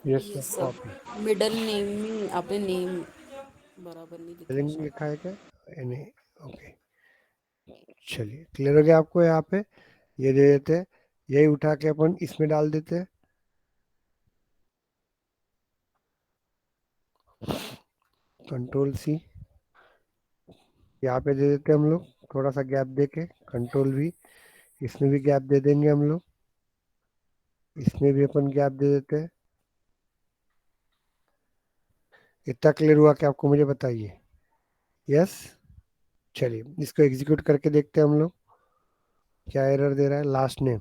yes yes sir. Sir. Copy. Middle name में आपने नेम बराबर नहीं लिखा स्पेलिंग शायद. लिखा है क्या? नहीं, ओके, चलिए क्लियर हो गया आपको? यहाँ पे ये दे देते हैं, यही उठा के अपन इसमें डाल देते हैं, Ctrl+C, यहाँ पे दे देते हैं हम लोग, थोड़ा सा गैप दे के, Ctrl+V, इसमें भी गैप दे देंगे हम लोग, इसमें भी अपन गैप दे देते हैं, इतना क्लियर हुआ कि आपको, मुझे बताइए। यस। चलिए इसको एग्जीक्यूट करके देखते हैं हम लोग, क्या एरर दे रहा है। लास्ट नेम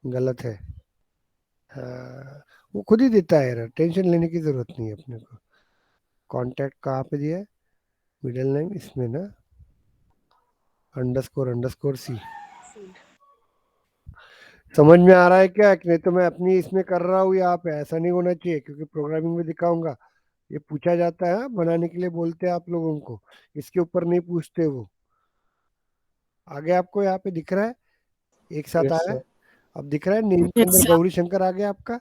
गलत है। हाँ, वो खुद ही देता है एरर, टेंशन लेने की जरूरत नहीं है अपने को। कॉन्टैक्ट कहाँ पे दिया है, मिडिल नेम इसमें ना, अंडरस्कोर सी। समझ में आ रहा है क्या, कि नहीं तो मैं अपनी इसमें कर रहा हूँ यहाँ पे, ऐसा नहीं होना चाहिए, क्योंकि प्रोग्रामिंग में दिखाऊंगा ये पूछा जाता है, बनाने के लिए बोलते हैं आप लोगों को, इसके ऊपर नहीं पूछते वो। आगे आपको यहाँ पे दिख रहा है, एक साथ Yes, आया है। sir. अब दिख रहा है नेम के Yes, अंदर sir. गौरी शंकर आ गया आपका,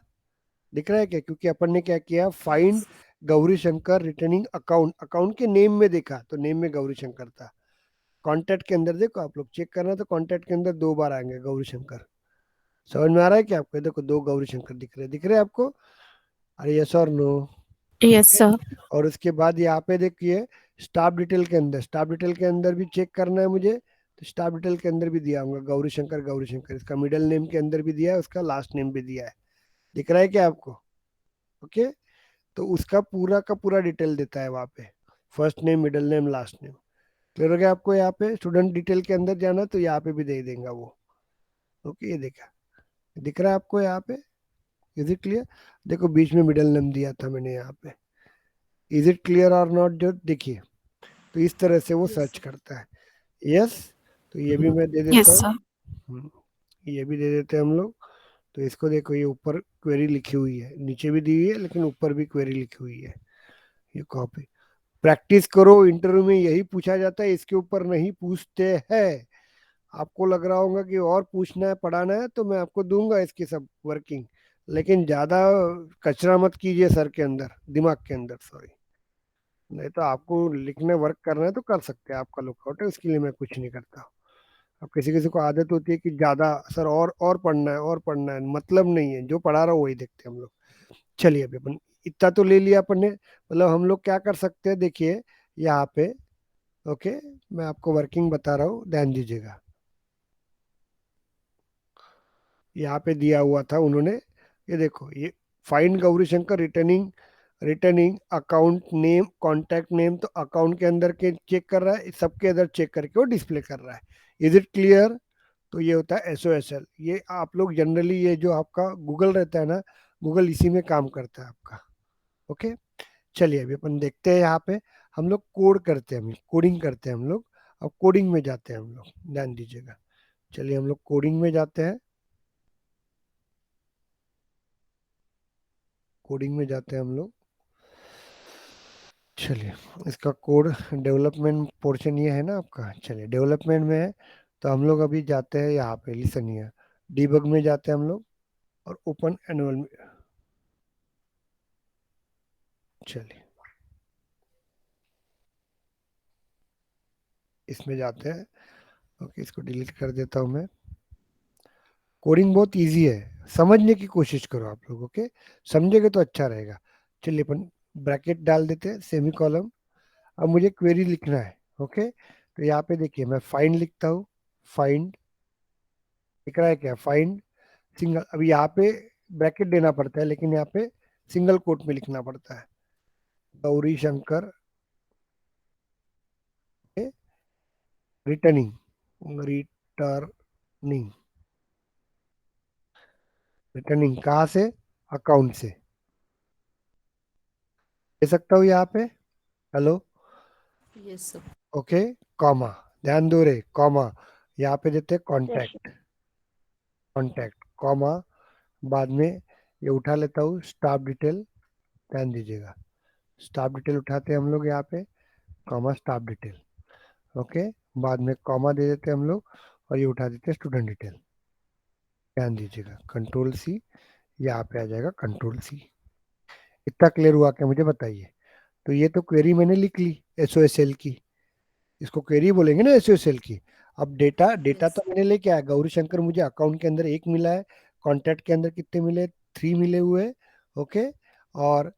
दिख रहा है क्या, क्योंकि अपन ने क्या किया, find Gauri Shankar returning account, account के नेम में देखा तो नेम में गौरी शंकर था। कॉन्टैक्ट के अंदर देखो, आप लोग चेक करना, तो कॉन्टैक्ट के अंदर 2 बार आएंगे गौरी शंकर। समझ में आ रहा है क्या आपको, देखो 2 गौरी शंकर दिख रहे हैं आपको। अरे यस और नो। Yes, sir. और उसके बाद यहाँ पे देखिए, स्टाफ डिटेल के अंदर, स्टाफ डिटेल के अंदर भी चेक करना है मुझे, तो स्टाफ डिटेल के अंदर भी दिया होगा गौरी शंकर, इसका मिडिल नेम के अंदर भी दिया है, उसका लास्ट नेम भी दिया है। दिख रहा है क्या आपको? ओके। तो उसका पूरा का पूरा डिटेल देता है वहाँ पे, first name, middle name, last name. Clear हो गया आपको? यहाँ पे स्टूडेंट डिटेल के अंदर जाना तो यहाँ पे भी दे देगा वो। ओके, ये देखा, दिख रहा है आपको यहाँ पे? Is it clear? देखो बीच में मिडिल नेम दिया था मैंने यहाँ पे। इज इट क्लियर और नॉट? जो देखिए, तो इस तरह से वो सर्च करता है। यस। तो ये भी मैं दे देता Yes, हूँ। sir. ये भी दे देते हैं हम लोग। तो इसको देखो, ये ऊपर क्वेरी लिखी हुई है, नीचे भी दी हुई है, लेकिन ऊपर भी क्वेरी लिखी हुई है। ये कॉपी प्रैक्टिस करो, इंटरव्यू में यही पूछा जाता है, इसके ऊपर नहीं पूछते हैं। आपको लग रहा होगा कि और पूछना है, पढ़ाना है, तो मैं आपको दूंगा इसकी सब वर्किंग, लेकिन ज्यादा कचरा मत कीजिए सर के अंदर, दिमाग के अंदर, सॉरी। नहीं तो आपको लिखने वर्क करना है तो कर सकते हैं, आपका लुकआउट है, उसके लिए मैं कुछ नहीं करता। अब किसी किसी को आदत होती है कि ज्यादा सर और पढ़ना है, और पढ़ना है, मतलब नहीं है, जो पढ़ा रहा हूँ वही देखते हैं हम लोग। चलिए अभी अपन इतना तो ले लिया अपन ने, मतलब हम लोग क्या कर सकते हैं, देखिए यहाँ पे। ओके, मैं आपको वर्किंग बता रहा हूँ, ध्यान दीजिएगा। यहाँ पे दिया हुआ था उन्होंने, ये देखो, ये find Gauri Shankar returning, account name, contact name, तो अकाउंट के अंदर के चेक कर रहा है, सबके अंदर चेक करके वो डिस्प्ले कर रहा है। Is it clear? तो ये होता है SOSL। ये आप लोग जनरली, ये जो आपका गूगल रहता है ना, गूगल इसी में काम करता है आपका। ओके। चलिए अभी अपन देखते हैं, यहाँ पे हम लोग कोड करते हैं, हम कोडिंग करते हैं हम लोग। अब कोडिंग में जाते हैं हम लोग, ध्यान दीजिएगा। चलिए हम लोग कोडिंग में जाते हैं, कोडिंग में जाते हैं हम लोग। चलिए, इसका कोड डेवलपमेंट पोर्शन ये है ना आपका। चलिए डेवलपमेंट में है, तो हम लोग अभी जाते हैं यहाँ पे, लिसन हियर, डीबग में जाते हैं हम लोग, और ओपन एनुअल में। चलिए इसमें जाते हैं। ओके, इसको डिलीट कर देता हूँ मैं। कोडिंग बहुत इजी है, समझने की कोशिश करो आप लोग। ओके, समझेंगे तो अच्छा रहेगा। चलिए अपन ब्रैकेट डाल देते हैं, सेमी कॉलम। अब मुझे क्वेरी लिखना है। ओके, तो यहाँ पे देखिए, मैं फाइंड लिखता हूँ, फाइंड, दिख रहा है क्या, फाइंड सिंगल। अब यहाँ पे ब्रैकेट देना पड़ता है, लेकिन यहाँ पे सिंगल कोट में लिखना पड़ता है, Gauri Shankar returning, returning, returning कहाँ से, अकाउंट से, दे सकता हूँ यहाँ पे। Hello? Yes sir. Okay, comma, ध्यान दो रे, कॉमा, यहाँ पे देते हैं यस कॉन्टैक्ट, कॉन्टैक्ट, कॉमा, बाद में ये उठा लेता हूँ स्टाफ डिटेल, ध्यान दीजिएगा, स्टाफ डिटेल उठाते हैं हम लोग यहाँ पे, कॉमा स्टाफ डिटेल। ओके, बाद में कॉमा दे देते हैं हम लोग, और ये उठा देते हैं स्टूडेंट डिटेल, ध्यान दीजिएगा, कंट्रोल सी, यहाँ पे आ जाएगा कंट्रोल सी। इतना क्लियर हुआ क्या, मुझे बताइए? तो ये तो क्वेरी मैंने लिख ली SOSL की, इसको क्वेरी बोलेंगे ना SOSL की। अब डेटा, डेटा यस तो मैंने लेके आया, गौरी शंकर मुझे अकाउंट के अंदर 1 मिला है, कॉन्टैक्ट के अंदर कितने मिले, 3 मिले हुए हैं। ओके, और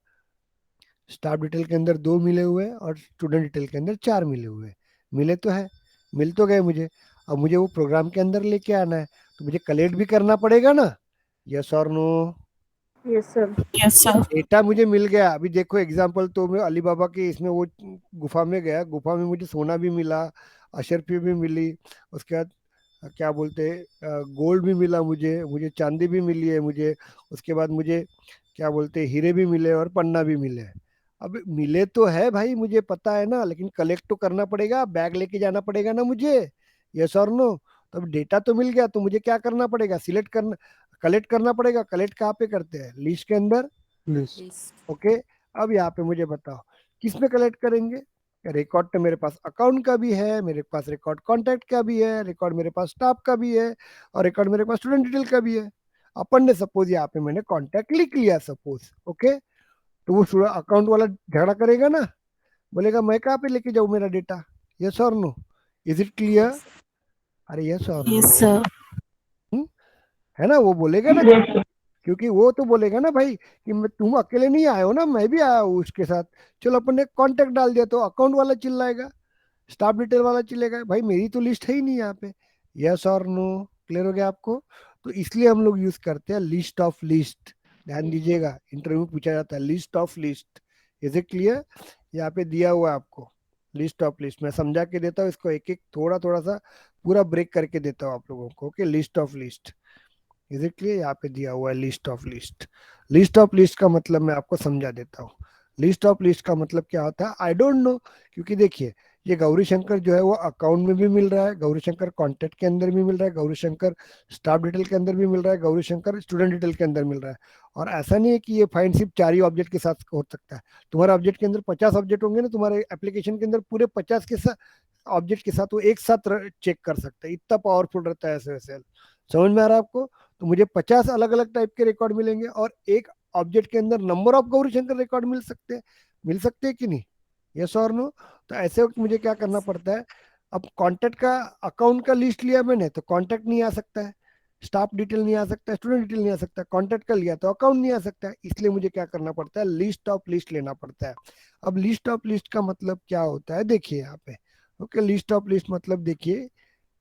स्टाफ डिटेल के अंदर 2 मिले हुए हैं, और स्टूडेंट डिटेल के अंदर 4 मिले हुए हैं। मिले तो है, मिल तो गए मुझे। अब मुझे वो प्रोग्राम के अंदर लेके आना है, तो मुझे कलेक्ट भी करना पड़ेगा ना, यस और no? Yes sir. Yes, sir. Data मुझे मिल गया। अभी देखो एग्जांपल, तो मैं अली बाबा के इसमें वो गुफा में गया, गुफा में मुझे सोना भी मिला, अशरफी भी मिली, उसके बाद क्या बोलते हैं गोल्ड भी मिला, मुझे मुझे चांदी भी मिली है मुझे, उसके बाद मुझे क्या बोलते हैं हीरे भी मिले और पन्ना भी मिले। अब मिले तो है भाई, मुझे पता है ना, लेकिन कलेक्ट तो करना पड़ेगा, बैग लेके जाना पड़ेगा ना मुझे। यस और नो? तो अब डेटा तो मिल गया, तो मुझे क्या करना पड़ेगा, सिलेक्ट करना, कलेक्ट करना पड़ेगा। कलेक्ट कहाँ पे करते हैं, लिस्ट के अंदर। लिस्ट। लिस्ट। ओके, अब यहाँ पे मुझे बताओ किस में कलेक्ट करेंगे। रिकॉर्ड तो मेरे पास अकाउंट का भी है, मेरे पास रिकॉर्ड कॉन्टैक्ट का भी है, रिकॉर्ड मेरे पास स्टाफ का भी है, और रिकॉर्ड मेरे पास स्टूडेंट डिटेल का भी है। अपन ने सपोज यहाँ पे मैंने कॉन्टैक्ट लिख लिया सपोज, ओके, तो वो अकाउंट वाला झगड़ा करेगा ना, बोलेगा मैं कहाँ पे लेके जाऊँ मेरा डेटा। यस और no? Is it clear? Yes sir. अरे यस और Yes, नो? sir. है ना, वो बोलेगा ना, यस सर। क्योंकि वो तो बोलेगा ना भाई कि मैं, तुम अकेले नहीं आए हो ना, मैं भी आया हूँ उसके साथ। चलो अपन ने कॉन्टेक्ट डाल दिया, तो अकाउंट वाला चिल्लाएगा, स्टाफ डिटेल वाला चिल्लेगा, भाई मेरी तो लिस्ट है ही नहीं यहाँ पे। यस और नो? क्लियर हो गया आपको? तो इसलिए हम लोग यूज करते हैं लिस्ट ऑफ लिस्ट। ध्यान दीजिएगा, इंटरव्यू में पूछा जाता है list of list. Is it clear? यहाँ पे दिया हुआ है आपको लिस्ट ऑफ लिस्ट। मैं समझा के देता हूँ इसको, एक एक थोड़ा थोड़ा सा पूरा ब्रेक करके देता हूँ आप लोगों को। Okay, list of list. Is it clear? यहाँ पे दिया हुआ है list of list. List of list का मतलब मैं आपको समझा देता हूँ। लिस्ट ऑफ लिस्ट का मतलब क्या होता है, आई डोंट नो। क्योंकि देखिए, ये गौरी शंकर जो है वो अकाउंट में भी मिल रहा है, गौरी शंकर कॉन्टेक्ट के अंदर भी मिल रहा है, गौरी शंकर स्टाफ डिटेल के अंदर भी मिल रहा है, गौरी शंकर स्टूडेंट डिटेल के अंदर मिल रहा है। और ऐसा नहीं है कि ये फाइंड सिर्फ 4 ही ऑब्जेक्ट के साथ हो सकता है। तुम्हारे ऑब्जेक्ट के अंदर 50 ऑब्जेक्ट होंगे ना, तुम्हारे एप्लीकेशन के अंदर पूरे 50 के साथ ऑब्जेक्ट के साथ वो एक साथ चेक कर सकता है। इतना पावरफुल रहता है एसएसएल। समझ में आ रहा है आपको? तो मुझे 50 अलग अलग टाइप के रिकॉर्ड मिलेंगे, और एक ऑब्जेक्ट के अंदर नंबर ऑफ गौरीशंकर रिकॉर्ड मिल सकते हैं कि नहीं? यस और नो? तो ऐसे वक्त मुझे क्या करना यस। पड़ता है, अब कॉन्टैक्ट का अकाउंट का लिस्ट लिया मैंने, तो कॉन्टैक्ट नहीं आ सकता है, स्टाफ डिटेल नहीं आ सकता है, स्टूडेंट डिटेल नहीं आ सकता, कॉन्टैक्ट का लिया तो अकाउंट नहीं आ सकता है। इसलिए मुझे क्या करना पड़ता है, लिस्ट ऑफ लिस्ट लेना पड़ता है। अब लिस्ट ऑफ लिस्ट का मतलब क्या होता है, देखिए यहाँ पे। ओके, लिस्ट ऑफ लिस्ट मतलब देखिए,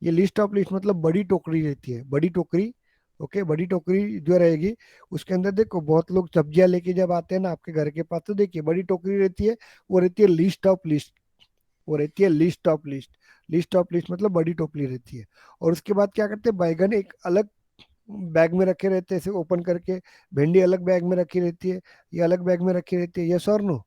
ये लिस्ट ऑफ लिस्ट मतलब बड़ी टोकरी रहती है, बड़ी टोकरी। ओके, बड़ी टोकरी जो रहेगी, उसके अंदर देखो बहुत लोग सब्जियां लेके जब आते हैं ना आपके घर के पास, तो देखिए बड़ी टोकरी रहती है, वो रहती है लिस्ट ऑफ लिस्ट। वो रहती है list of list. List of list मतलब बड़ी टोकरी रहती है। और उसके बाद क्या करते हैं, बैगन एक अलग बैग में रखे रहते हैं, इसे ओपन करके। भिंडी अलग बैग में रखी रहती है, ये अलग बैग में रखी रहती है। यस और नो?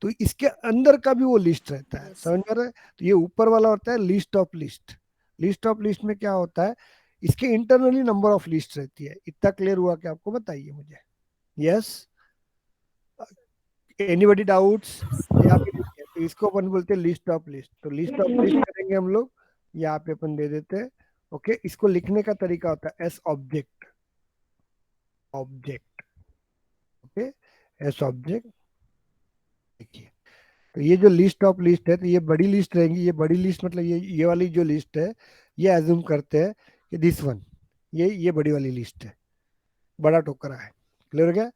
तो इसके अंदर का भी वो लिस्ट रहता है, यस समझ में आ रहा है? तो ये ऊपर वाला होता है list of list. List of list में क्या होता है, इसके इंटरनली नंबर ऑफ लिस्ट रहती है। इतना क्लियर हुआ कि आपको, बताइए मुझे। यस? Anybody doubts? यहाँ पे देखिए, तो इसको अपन बोलते हैं लिस्ट ऑफ लिस्ट। तो लिस्ट ऑफ लिस्ट करेंगे हम लोग, यहाँ पे अपन दे देते हैं। ओके, इसको लिखने का तरीका होता है S object. Object. Okay, S object. देखिए, तो ये जो लिस्ट ऑफ लिस्ट है, तो ये बड़ी लिस्ट रहेंगी। ये बड़ी लिस्ट मतलब ये वाली जो लिस्ट है, ये एज्यूम करते हैं कि दिस वन, ये बड़ी वाली लिस्ट है, बड़ा टोकरा है। क्लियर हो गया?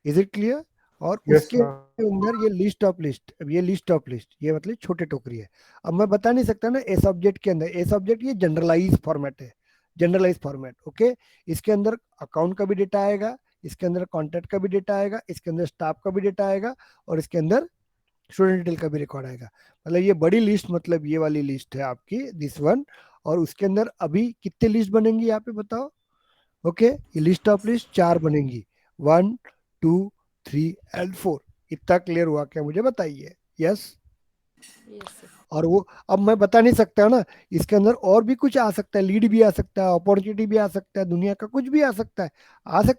Is it clear? और यस उसके सर। अंदर ये लिस्ट ऑफ लिस्ट, अब ये लिस्ट ऑफ लिस्ट ये मतलब छोटे टोकरी है। अब मैं बता नहीं सकता ना एस ऑब्जेक्ट के अंदर, एस ऑब्जेक्ट ये जनरलाइज फॉर्मेट है, जनरलाइज फॉर्मेट। ओके, इसके अंदर अकाउंट का भी डेटा आएगा, इसके अंदर कॉन्टैक्ट का भी डेटा आएगा, इसके अंदर स्टाफ का भी डेटा आएगा, और इसके अंदर स्टूडेंट डिटेल का भी रिकॉर्ड आएगा। मतलब ये बड़ी लिस्ट मतलब ये वाली लिस्ट है आपकी, दिस वन। और उसके अंदर अभी कितने लिस्ट बनेंगी यहाँ पे बताओ? ओके, ये लिस्ट ऑफ लिस्ट 4 बनेंगी, 1 2 3 एंड 4। इतना क्लियर हुआ क्या, मुझे बताइए। यस? Yes sir. और वो अब मैं बता नहीं सकता ना, इसके अंदर और भी कुछ आ सकता है, लीड भी आ सकता है, अपॉर्चुनिटी भी आ सकता है, दुनिया का कुछ भी आ सकता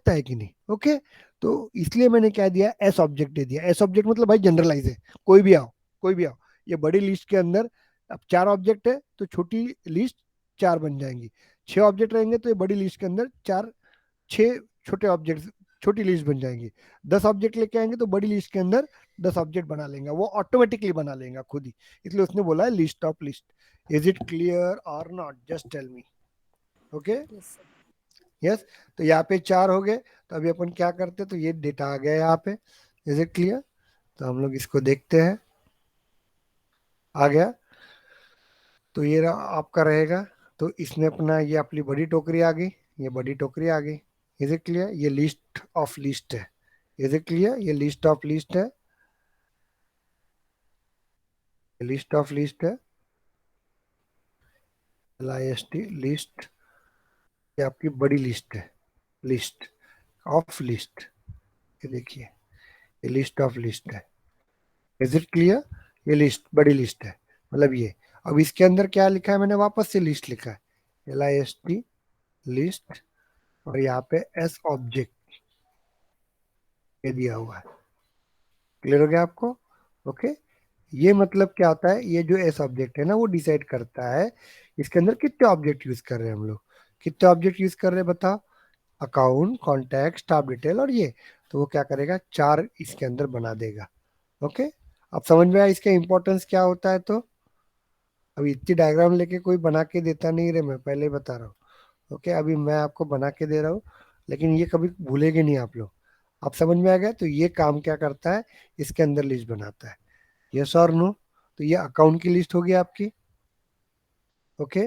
है कि नहीं? ओके, तो इसलिए मैंने क्या दिया, एस ऑब्जेक्ट दे दिया। एस ऑब्जेक्ट मतलब भाई जनरलाइज है, कोई भी आओ, कोई भी आओ। ये बड़ी लिस्ट के अंदर अब 4 ऑब्जेक्ट है, तो छोटी लिस्ट 4 बन जाएंगी। 6 ऑब्जेक्ट रहेंगे, तो ये बड़ी लिस्ट के अंदर 6 छोटे ऑब्जेक्ट, छोटी लिस्ट बन जाएंगी। 10 ऑब्जेक्ट लेके आएंगे, तो बड़ी लिस्ट के अंदर 10 ऑब्जेक्ट बना लेंगे, वो ऑटोमेटिकली बना लेंगे खुद ही। इसलिए उसने बोला है list of list. Is it clear और not, just tell me. Okay, yes sir. Yes? तो यहाँ पे 4 हो गए, तो अभी अपन क्या करते हैं, तो ये डेटा आ गया यहाँ पे। Is it clear? तो हम लोग इसको देखते हैं, आ गया। तो आपका रहेगा। तो इसमें अपना ये अपनी बड़ी टोकरी आ गई, ये बड़ी टोकरी आ गई। Is it clear? ये लिस्ट ऑफ लिस्ट है। Is it clear? ये लिस्ट ऑफ लिस्ट है, लिस्ट ऑफ लिस्ट है, LIST लिस्ट। ये आपकी बड़ी लिस्ट है, लिस्ट ऑफ लिस्ट। ये देखिए, ये लिस्ट ऑफ लिस्ट है। Is it clear? ये लिस्ट बड़ी लिस्ट है, मतलब ये। अब इसके अंदर क्या लिखा है, मैंने वापस से लिस्ट लिखा है, LIST लिस्ट, और यहाँ पे एस ऑब्जेक्ट ये दिया हुआ है। क्लियर हो गया आपको? ओके। ये मतलब क्या होता है, ये जो एस ऑब्जेक्ट है ना, वो डिसाइड करता है इसके अंदर कितने ऑब्जेक्ट यूज कर रहे हैं हम लोग। कितने ऑब्जेक्ट यूज कर रहे हैं बताओ? अकाउंट, कॉन्टैक्ट, स्टाफ डिटेल और ये। तो वो क्या करेगा, 4 इसके अंदर बना देगा। ओके। अब समझ में आया इसका इंपॉर्टेंस क्या होता है? तो अभी इतनी डायग्राम लेके कोई बना के देता नहीं रे, मैं पहले ही बता रहा हूँ। ओके, अभी मैं आपको बना के दे रहा हूँ, लेकिन ये कभी भूलेंगे नहीं आप लोग। आप समझ में आ गया? तो ये काम क्या करता है, इसके अंदर लिस्ट बनाता है। यस और नो? तो ये अकाउंट की लिस्ट होगी आपकी। ओके,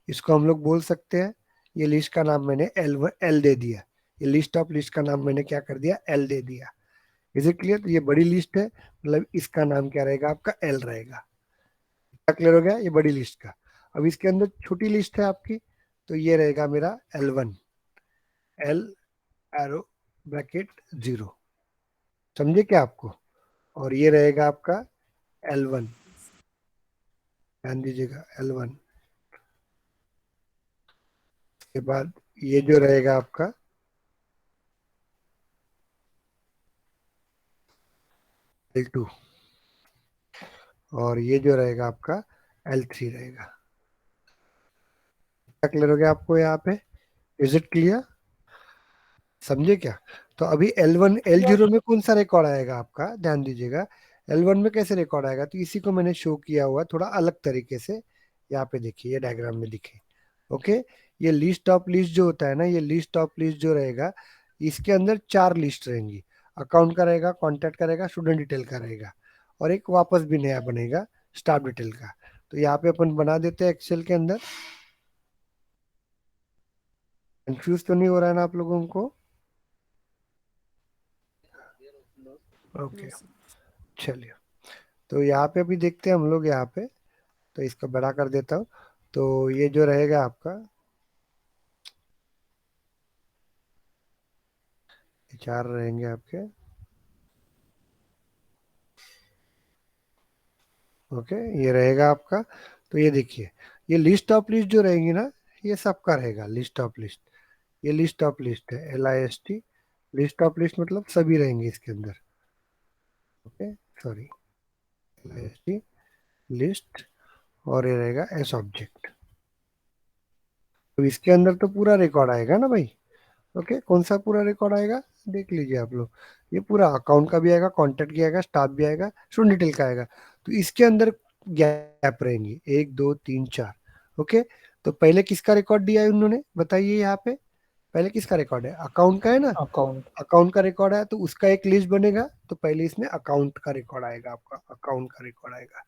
इसको हम लोग बोल सकते हैं, ये लिस्ट का नाम मैंने एल दे दिया। ये लिस्ट ऑफ लिस्ट का नाम मैंने क्या कर दिया, एल दे दिया। Is it clear? तो ये बड़ी लिस्ट है, मतलब इसका नाम क्या रहेगा, आपका एल रहेगा। क्या क्लियर हो गया? ये बड़ी लिस्ट का। अब इसके अंदर छोटी लिस्ट है आपकी, तो ये रहेगा मेरा L1, एल एरो ब्रैकेट 0। समझे क्या आपको? और ये रहेगा आपका L1, ध्यान दीजिएगा L1। के बाद ये जो रहेगा आपका L2, और ये जो रहेगा आपका L3 रहेगा। क्या क्लियर हो गया आपको यहाँ पे? Is it clear? समझे क्या? तो अभी L1 L0 में कौन सा रिकॉर्ड आएगा आपका, ध्यान दीजिएगा। L1 में कैसे रिकॉर्ड आएगा, तो इसी को मैंने शो किया हुआ थोड़ा अलग तरीके से। यहाँ पे देखिए, ये डायग्राम में दिखे। ओके, ये लिस्ट ऑफ लिस्ट जो होता है ना, ये लिस्ट ऑफ लिस्ट जो रहेगा, इसके अंदर 4 लिस्ट रहेंगी। अकाउंट का रहेगा, कॉन्टैक्ट का रहेगा, स्टूडेंट डिटेल का रहेगा, और एक वापस भी नया बनेगा स्टाफ डिटेल का। तो यहाँ पे अपन बना देते हैं एक्सेल के अंदर। कंफ्यूज तो नहीं हो रहा है ना आप लोगों को? Okay, Yes, sir. चलिए। तो यहाँ पे अभी देखते हैं हम लोग यहाँ पे, तो इसको बड़ा कर देता हूँ। तो ये जो रहेगा आपका, ये 4 रहेंगे आपके। ओके, ये रहेगा आपका। तो ये देखिए, ये लिस्ट ऑफ लिस्ट जो रहेंगी ना, ये सबका रहेगा लिस्ट ऑफ लिस्ट। ये लिस्ट ऑफ लिस्ट है, LIST लिस्ट ऑफ लिस्ट, मतलब सभी रहेंगे इसके अंदर। ओके, सॉरी, LIST लिस्ट, और ये रहेगा एस ऑब्जेक्ट। तो इसके अंदर तो पूरा रिकॉर्ड आएगा ना भाई। ओके, कौन सा पूरा रिकॉर्ड आएगा, देख लीजिए आप लोग। ये पूरा अकाउंट का भी आएगा, कॉन्टैक्ट की आएगा, स्टाफ भी आएगा, स्टूडेंट डिटेल का आएगा। तो इसके अंदर गैप रहेंगी, 1 2 3 4। ओके, तो पहले किसका रिकॉर्ड दिया है उन्होंने, बताइए यहाँ पे। पहले किसका रिकॉर्ड है, अकाउंट का है ना। अकाउंट। अकाउंट का रिकॉर्ड है, तो उसका एक लिस्ट बनेगा। तो पहले इसमें अकाउंट का रिकॉर्ड आएगा, आपका अकाउंट का रिकॉर्ड आएगा।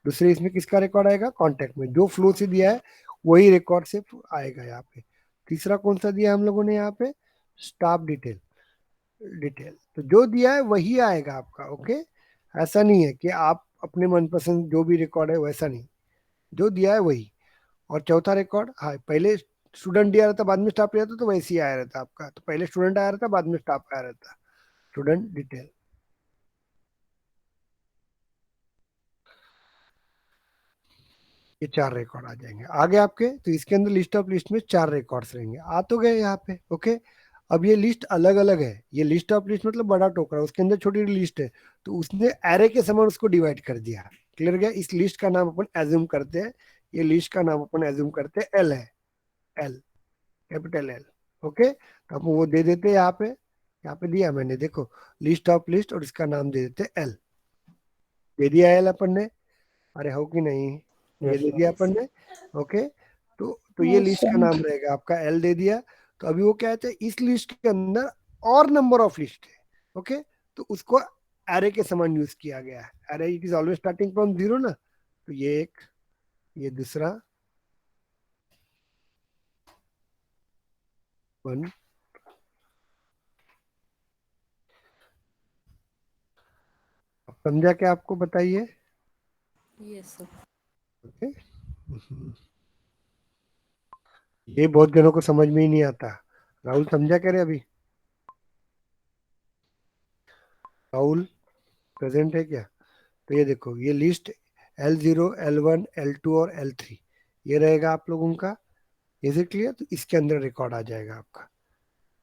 दूसरे इसमें किसका रिकॉर्ड आएगा, कॉन्टैक्ट में जो फ्लो से दिया है वही रिकॉर्ड से आएगा यहाँ पे। तीसरा कौन सा दिया हम लोगों ने यहाँ पे, स्टाफ डिटेल। डिटेल तो जो दिया है वही आएगा आपका। ओके, ऐसा नहीं है कि आप अपने मनपसंद जो भी रिकॉर्ड है वैसा नहीं, जो दिया है वही। और चौथा रिकॉर्ड, हाँ, पहले स्टूडेंट दिया रहता, बाद में स्टाफ दिया रहता, तो वैसे ही आया रहता आपका। तो पहले स्टूडेंट आया रहता, बाद में स्टाफ आया रहता, स्टूडेंट डिटेल। ये 4 रिकॉर्ड आ जाएंगे आगे आपके। तो इसके अंदर लिस्ट ऑफ लिस्ट में 4 रिकॉर्ड्स रहेंगे, आ तो गए यहाँ पे। ओके, अब ये लिस्ट अलग अलग है। ये लिस्ट ऑफ लिस्ट मतलब बड़ा टोकरा, उसके अंदर छोटी लिस्ट है, तो उसने एरे के समान उसको डिवाइड कर दिया। क्लियर गया? इस लिस्ट का नाम अपन एज्यूम करते हैं, ये लिस्ट का नाम अपन एज्यूम करते हैं एल है, एल, कैपिटल एल। ओके, तो अपन वो दे देते हैं यहाँ पे दिया मैंने, देखो, लिस्ट ऑफ लिस्ट, और इसका नाम दे देते एल। दे दिया एल अपन ने, अरे हो कि नहीं, ये यस दे सर। दिया अपन ने। ओके, तो ये लिस्ट का नाम रहेगा आपका एल, दे दिया। तो अभी वो क्या कहते हैं, इस लिस्ट के अंदर और नंबर ऑफ लिस्ट है। ओके, तो उसको एरे के समान यूज किया गया है। Array it is always starting from 0 ना। तो ये एक, ये दूसरा, 1 समझा क्या आपको? बताइए। Yes sir. ओके। ये बहुत जनों को समझ में ही नहीं आता। राहुल समझा क्या रे अभी? राहुल प्रेजेंट है क्या? तो ये देखो, ये लिस्ट L0, L1, L2 और L3 ये रहेगा आप लोगों का। Is it clear? तो इसके अंदर रिकॉर्ड आ जाएगा आपका।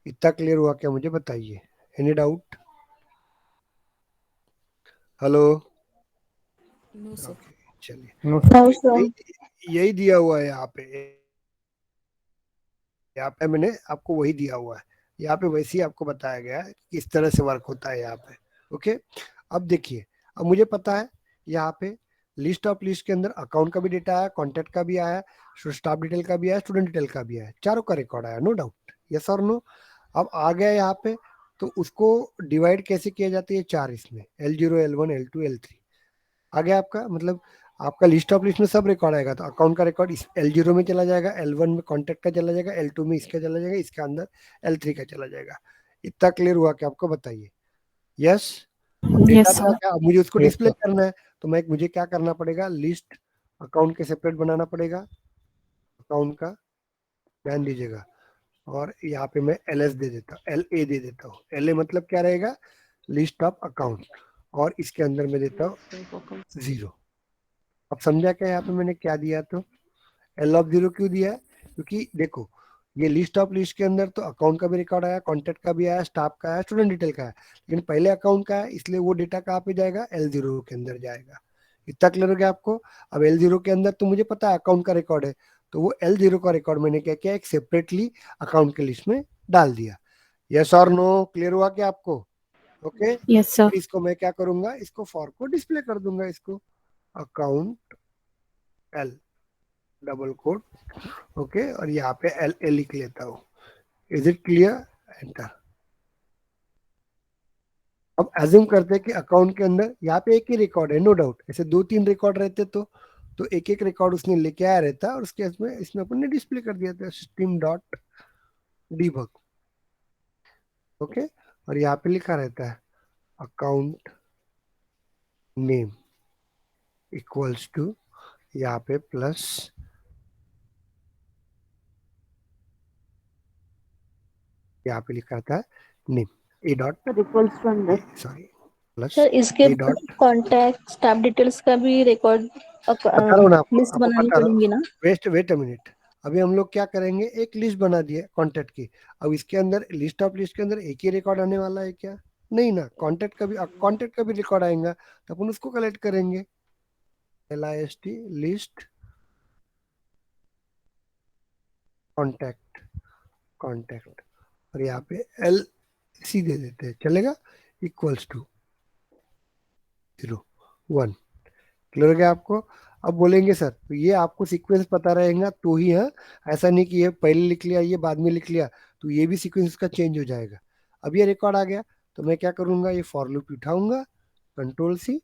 इतना क्लियर हुआ क्या? मुझे बताइए। Any doubt? Hello? No sir. Okay, चलिए। No No, sir. sir. यही दिया हुआ है यहाँ पे। यहाँ पे मैंने आपको वही दिया हुआ है। यहाँ पे वैसे ही आपको बताया गया है कि किस तरह से वर्क होता है यहाँ पे। ओके। अब देखिए, अब मुझे पता है यहाँ पे लिस्ट ऑफ लिस्ट के अंदर अकाउंट का भी डेटा आया, कॉन्टेक्ट का भी आया, स्टाफ डिटेल का भी आया, स्टूडेंट डिटेल का भी आया, चारों का रिकॉर्ड आया, नो डाउट। यस और नो? अब आ गया यहाँ पे, तो उसको डिवाइड कैसे किया जाती है? चार इसमें L0, L1, L2, L3 आ गया आपका। मतलब आपका लिस्ट ऑफ लिस्ट में सब रिकॉर्ड आएगा। तो अकाउंट का रिकॉर्ड इस L0 में चला जाएगा, L1 में कॉन्टेक्ट का चला जाएगा, L2 में इसका चला जाएगा, इसके अंदर L3 का चला जाएगा। इतना क्लियर हुआ क्या आपको? बताइए। यस। अब डेटा Yes, था sir. क्या? अब मुझे उसको यस डिस्प्ले सर। करना है, तो मुझे क्या करना पड़ेगा? लिस्ट अकाउंट के सेपरेट बनाना पड़ेगा। अकाउंट का ध्यान दीजिएगा। और यहाँ पे मैं LS दे देता हूँ, LA दे देता हूँ। LA मतलब क्या रहेगा? List of account. और इसके अंदर मैं देता हूँ 0। अब समझा क्या यहाँ पे मैंने क्या दिया? तो L0 क्यों दिया है? क्योंकि देखो, ये लिस्ट ऑफ लिस्ट के अंदर तो अकाउंट का भी रिकॉर्ड आया, कॉन्टेक्ट का भी आया, स्टाफ का आया, स्टूडेंट डिटेल का है, लेकिन पहले अकाउंट का है, इसलिए वो डेटा कहाँ पे जाएगा? L0 के अंदर जाएगा। इतना क्लियर हो गया आपको? अब L0 के अंदर तो मुझे पता है अकाउंट का रिकॉर्ड है, तो वो L0 का रिकॉर्ड मैंने क्या किया? एक सेपरेटली अकाउंट के लिस्ट में डाल दिया। यस और नो? क्लियर हुआ क्या आपको? ओके। Yes, sir. फिर इसको मैं क्या करूंगा? इसको फॉर को डिस्प्ले कर दूंगा। इसको account L double quote, okay, और यहाँ पे LA लिख लेता हूँ। Is it clear? एंटर। अब एज्यूम करते हैं कि अकाउंट के अंदर यहाँ पे एक ही रिकॉर्ड है, नो डाउट। ऐसे दो तीन रिकॉर्ड रहते तो एक एक रिकॉर्ड उसने लेके आया रहता, और उसके इसमें इसमें अपन ने डिस्प्ले कर दिया था सिस्टम डॉट डीबग। ओके। और यहाँ पे लिखा रहता है अकाउंट नेम इक्वल्स टू, यहाँ पे प्लस, यहाँ पे लिखा था name A dot, Equals to 100. Sorry, plus sir इसके A dot. Contact staff details का भी रिकॉर्ड बता रहा हूँ ना आपको, लिस्ट बनानी बता रहा हूँ। पड़ेगी ना? Wait a minute. अभी हम लोग क्या करेंगे? एक लिस्ट बना दिए कॉन्टेक्ट की। अब इसके अंदर लिस्ट ऑफ लिस्ट के अंदर एक ही रिकॉर्ड आने वाला है क्या? नहीं ना, कॉन्टेक्ट का भी रिकॉर्ड आएगा, तो अपन उसको कलेक्ट करेंगे। LIST लिस्ट कॉन्टेक्ट, कॉन्टेक्ट, और यहाँ पे LC दे देते हैं, चलेगा? Equals to 0, 1। क्लियर हो गया आपको? अब बोलेंगे सर तो ये आपको सीक्वेंस पता रहेगा तो ही है, ऐसा नहीं कि ये पहले लिख लिया ये बाद में लिख लिया तो ये भी सीक्वेंस का चेंज हो जाएगा। अब ये रिकॉर्ड आ गया, तो मैं क्या करूंगा? ये फॉर लूप उठाऊंगा, Ctrl+C,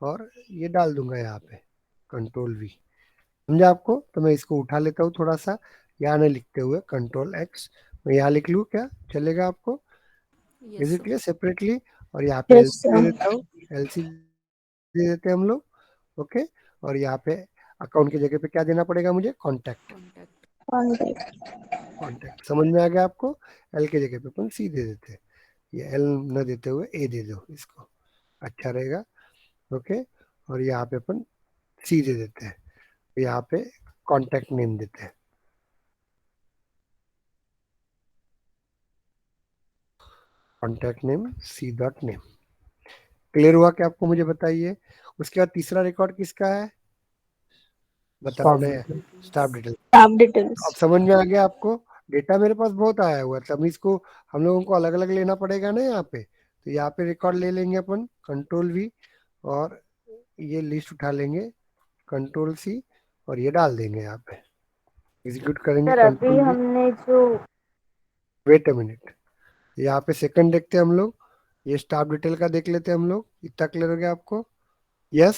और ये डाल दूंगा यहाँ पे Ctrl+V। समझा आपको? तो मैं इसको उठा लेता हूँ थोड़ा सा, यहाँ नहीं लिखते हुए Ctrl+X मैं यहाँ लिख लूँ, क्या चलेगा आपको? Is yes it sir. Clear? Separately. और यहाँ पे यस LC दे सर। देता हूँ, LC दे देते हैं हम लोग। ओके। और यहाँ पे अकाउंट की जगह पे क्या देना पड़ेगा मुझे? कॉन्टैक्ट। कॉन्टैक्ट। कॉन्टैक्ट। कॉन्टैक्ट समझ में आ गया आपको? L की जगह पे अपन C दे देते हैं, ये L न देते हुए A दे दो, इसको अच्छा रहेगा। ओके। और यहाँ पे अपन C दे देते हैं, यहाँ पे कॉन्टैक्ट नेम देते हैं, contact name C dot name. Clear हुआ क्या आपको? मुझे बताइए। उसके बाद तीसरा रिकॉर्ड किसका है? बताओ स्टाफ ना। डिटेल। Staff detail. स्टाफ अब डिटेल्स। समझ में आ गया आपको? डेटा मेरे पास बहुत आया हुआ है, तब इसको हम लोगों को अलग अलग लेना पड़ेगा ना यहाँ पे। तो यहाँ पे रिकॉर्ड ले लेंगे अपन, Ctrl+V, और ये लिस्ट उठा लेंगे, Ctrl+C, और ये डाल देंगे यहाँ पे, एग्जीक्यूट करेंगे सर अभी Ctrl+V। हमने जो वेट अ मिनट, यहाँ पे सेकंड देखते हैं हम लोग, ये स्टाफ डिटेल का देख लेते हैं हम लोग। इतना क्लियर हो गया आपको? यस।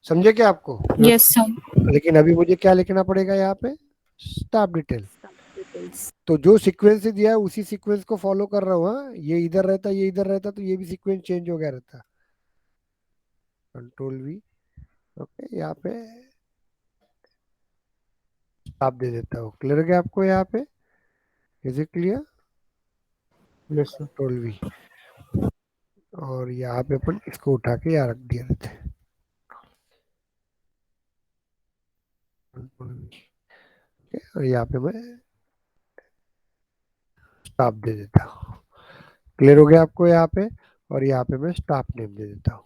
समझे क्या आपको? Yes, sir. लेकिन अभी मुझे क्या लिखना पड़ेगा यहाँ पे? Staff detail. Details. तो जो सीक्वेंस दिया है उसी सीक्वेंस को फॉलो कर रहा हूँ। हाँ, ये इधर रहता, ये इधर रहता, तो ये भी सीक्वेंस चेंज हो गया रहता। Control we. ओके, यहाँ पे स्टॉप दे देता हूँ। क्लियर हो गया आपको यहाँ पे? Is it clear? Yes, sir. Control we, और यहाँ पे अपन इसको उठा के यहाँ रख दिया रहते हैं। कंट्रोल वी, और यहाँ पे मैं स्टॉप दे देता हूँ। क्लियर हो गया आपको यहाँ पे? और यहाँ पे मैं स्टाफ नेम दे देता हूँ।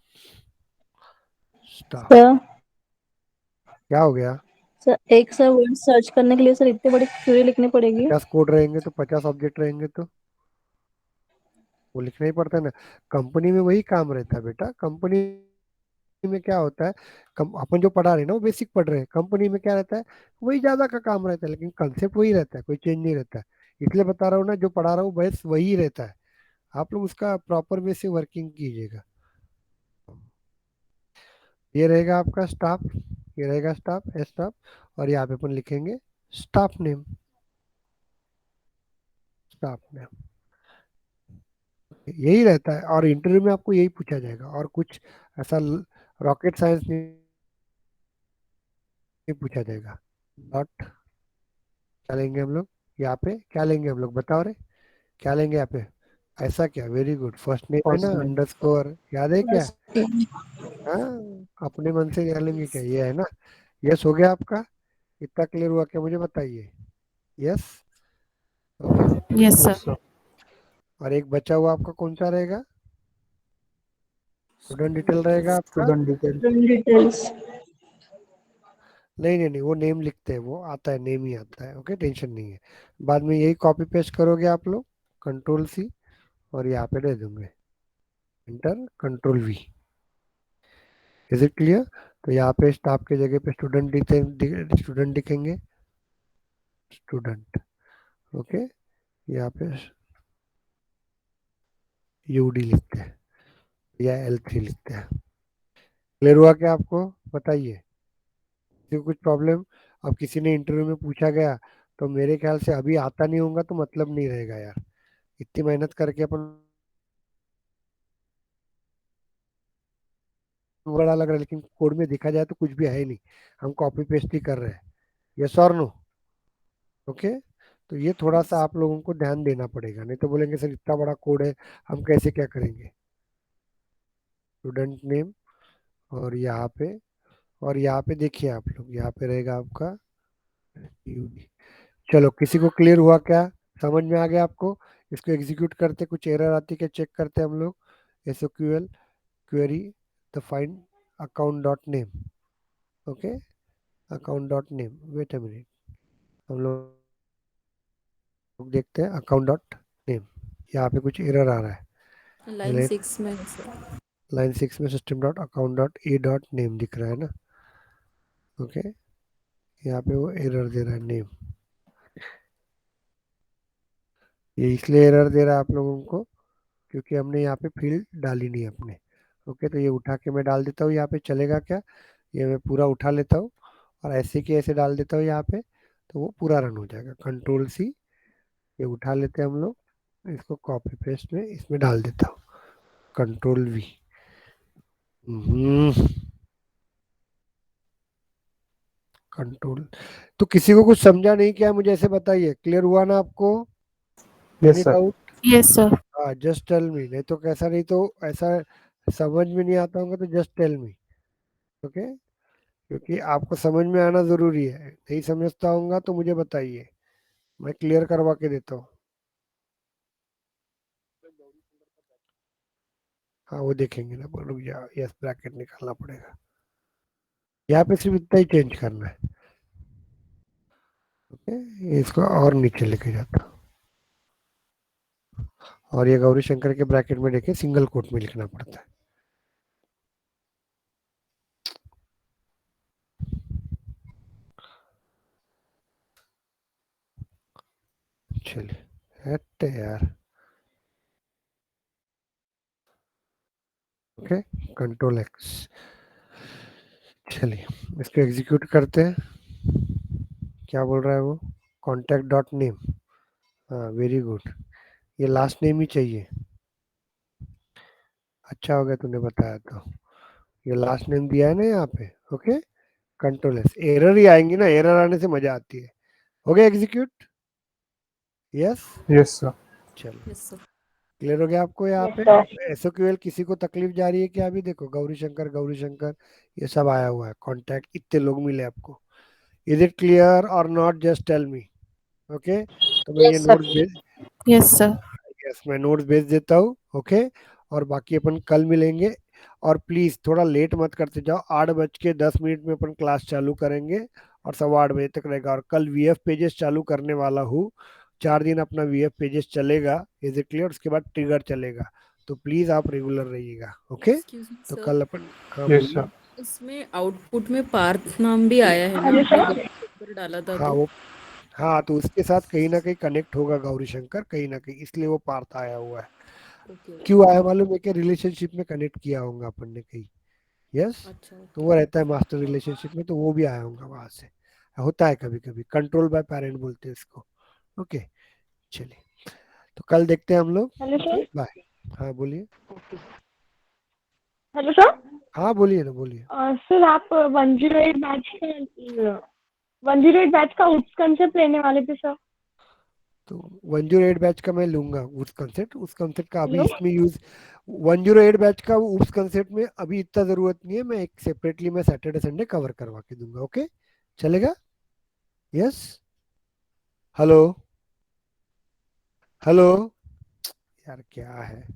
स्टाफ, सर क्या हो गया? सर एक सर वर्ड सर्च करने के लिए सर इतनी बड़ी क्वेरी लिखनी पड़ेगी? 50 कोड रहेंगे तो 50 ऑब्जेक्ट रहेंगे तो वो लिखना ही पड़ता है ना। कंपनी में वही काम रहता है बेटा। कंपनी में क्या होता है, अपन जो पढ़ा रहे हैं ना वो बेसिक पढ़ रहे हैं। कंपनी में क्या रहता है, वही ज्यादा का काम रहता है, लेकिन कंसेप्ट वही रहता है, कोई चेंज नहीं रहता है। इसलिए बता रहा हूँ ना, जो पढ़ा रहा हूँ बस वही रहता है। आप लोग उसका प्रॉपर वे से वर्किंग कीजिएगा। ये रहेगा आपका स्टाफ, ये रहेगा स्टाफ, स्टाफ, और यहाँ पे अपन लिखेंगे स्टाफ नेम। स्टाफ नेम यही रहता है, और इंटरव्यू में आपको यही पूछा जाएगा, और कुछ ऐसा रॉकेट साइंस नहीं पूछा जाएगा। डॉट क्या लेंगे हम लोग यहाँ पे? क्या लेंगे हम लोग बताओ रे? क्या लेंगे यहाँ पे? ऐसा क्या? वेरी गुड, फर्स्ट नेम है First ना, name. अंडरस्कोर, याद है क्या? फर्स्ट हाँ, अपने मन से क्या लेंगे क्या? ये है ना। यस हो गया आपका? इतना क्लियर हुआ क्या मुझे बताइए? Yes, okay. Yes, sir. Yes, sir. और एक बचा हुआ आपका कौन सा रहेगा? स्टूडेंट डिटेल रहेगा आपका। Student detail. डिटेल्स। नहीं नहीं नहीं, वो नेम लिखते हैं, वो आता है, नेम ही आता है। ओके, टेंशन नहीं है। बाद में यही कॉपी पेस्ट करोगे आप लोग, कंट्रोल सी, और यहाँ पे दे दूंगे enter, control V. Is it clear? तो यहाँ पे स्टाफ के जगह पे स्टूडेंट स्टूडेंट दिखेंगे, स्टूडेंट। ओके, यहाँ पे यूडी लिखते हैं या L3 लिखते हैं। क्लियर हुआ क्या आपको? बताइए, किसी को कुछ प्रॉब्लम? अब किसी ने इंटरव्यू में पूछा गया तो मेरे ख्याल से अभी आता नहीं होगा तो मतलब नहीं रहेगा यार। इतनी मेहनत करके अपन, बड़ा लग रहा है लेकिन कोड में देखा जाए तो कुछ भी है ही नहीं, हम कॉपी पेस्ट ही कर रहे हैं। यस और नो? ओके, तो ये थोड़ा सा आप लोगों को ध्यान देना पड़ेगा, नहीं तो बोलेंगे सर इतना बड़ा कोड है, हम कैसे क्या करेंगे। स्टूडेंट नेम, और यहाँ पे, और यहाँ पे देखिए आप लोग, यहाँ पे रहेगा आपका UD। चलो, किसी को क्लियर हुआ क्या? समझ में आ गया आपको? इसको एग्जीक्यूट करते, कुछ एरर आती क्या चेक करते हम लोग। SQL query the find account dot name. Okay, account dot name, wait a minute, हम लोग देखते हैं अकाउंट डॉट नेम। यहाँ पे कुछ एरर आ रहा लाइन है। 6 में है सर। लाइन 6 में system dot account dot A dot name दिख रहा है ना। ओके, यहाँ पे वो एरर दे रहा है नेम। ये इसलिए एरर दे रहा है आप लोगों को क्योंकि हमने यहाँ पे फील्ड डाली नहीं अपने। ओके, तो ये उठा के मैं डाल देता हूँ यहाँ पे, चलेगा क्या? ये मैं पूरा उठा लेता हूँ और ऐसे के ऐसे डाल देता हूँ यहाँ पे, तो वो पूरा रन हो जाएगा। कंट्रोल सी, ये उठा लेते हैं हम लोग, इसको कॉपी पेस्ट में इसमें डाल देता हूँ, कंट्रोल वी। कंट्रोल। तो किसी को कुछ समझा नहीं क्या? मुझे ऐसे बताइए, क्लियर हुआ ना आपको? Yes, any sir. Doubt? Yes, sir. हाँ, जस्ट टेल मी, नहीं तो कैसा, नहीं तो ऐसा समझ में नहीं आता होगा तो जस्ट टेल मी। ओके, क्योंकि आपको समझ में आना जरूरी है। नहीं समझता होगा तो मुझे बताइए, मैं क्लियर करवा के देता हूँ। हाँ, वो देखेंगे ना, रुक जाओ, यस ब्रैकेट निकालना पड़ेगा। यहाँ पे सिर्फ इतना ही चेंज करना है। ओके, इसको और नीचे लेके जाता हूँ, और ये गौरी शंकर के ब्रैकेट में देखे सिंगल कोट में लिखना पड़ता है। चलिए, हटते यार। Okay, control x. चलिए, इसको एग्जीक्यूट करते हैं। क्या बोल रहा है वो? कॉन्टैक्ट डॉट नेम, हाँ वेरी गुड, ये लास्ट नेम ही चाहिए। अच्छा हो गया तूने बताया तो, ये लास्ट नेम दिया है ना यहाँ पे, ओके। कंट्रोल एस, एरर ही आएंगी ना, एरर आने से मजा आती है। हो गया एग्जीक्यूट? Yes, yes sir. चलो यस सर। क्लियर हो गया आपको यहाँ यस पे? सर। एसओक्यूएल किसी को तकलीफ जा रही है क्या? अभी देखो गौरी शंकर ये सब आया हुआ है, कांटेक्ट इतने लोग मिले आपको। इज इट क्लियर और not? Just tell me, okay. तो मैं ये यस सर। नोट्स भेज, Yes, sir. यस मैं नोट्स भेज देता हूँ, ओके। और बाकी अपन कल मिलेंगे। और प्लीज थोड़ा लेट मत करते जाओ, 8:10 में अपन क्लास चालू करेंगे और 8:15 तक रहेगा। और कल वीएफ पेजेस चालू करने वाला हूँ, 4 दिन अपना वीएफ पेजेस चलेगा, इज इट क्लियर? उसके बाद ट्रिगर चलेगा, तो प्लीज आप रेगुलर रहिएगा, ओके। एक्सक्यूज मी तो सर, कल अपन, हाँ यस बोलिए। सर। उसमें आउटपुट में पार्थ नाम भी आया है ना, हेलो आपने सर। जब ऊपर डाला था हाँ तो। वो, हाँ तो उसके साथ कहीं ना कहीं कनेक्ट होगा गौरी शंकर, कहीं ना कहीं, इसलिए वो पार्थ आया हुआ है। Okay okay. क्यों आया मालूम है? कि रिलेशनशिप में कनेक्ट किया होगा अपन ने कहीं, यस। अच्छा तो ओके। वो रहता है मास्टर रिलेशनशिप में, तो वो भी आया होगा वहां से। होता है कभी कभी, कंट्रोल बाय पेरेंट बोलते हैं इसको, ओके। चलिए, तो कल देखते हैं हम लोग, हेलो ओके सर। बाय। हाँ बोलिए। Hello sir. हाँ बोलिए ना, बोलिए। सर आप 108 बैच का उच्च कंसेप्ट लेने वाले थे सर। तो 108 बैच का मैं लूंगा उस कंसेप्ट का अभी हेलो। इसमें यूज। 108 बैच का उस कंसेप्ट में अभी इतना जरूरत नहीं है, मैं एक सेपरेटली मैं सैटरडे संडे कवर करवा के दूंगा, ओके। चलेगा? यस। हेलो, हेलो, यार क्या है?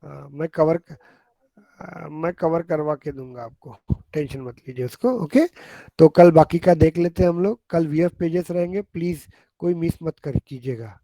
मैं कवर करवा के दूंगा आपको, टेंशन मत लीजिए उसको, ओके। तो कल बाकी का देख लेते हैं हम लोग, कल वीएफ पेजेस रहेंगे, प्लीज कोई मिस मत कर कीजिएगा,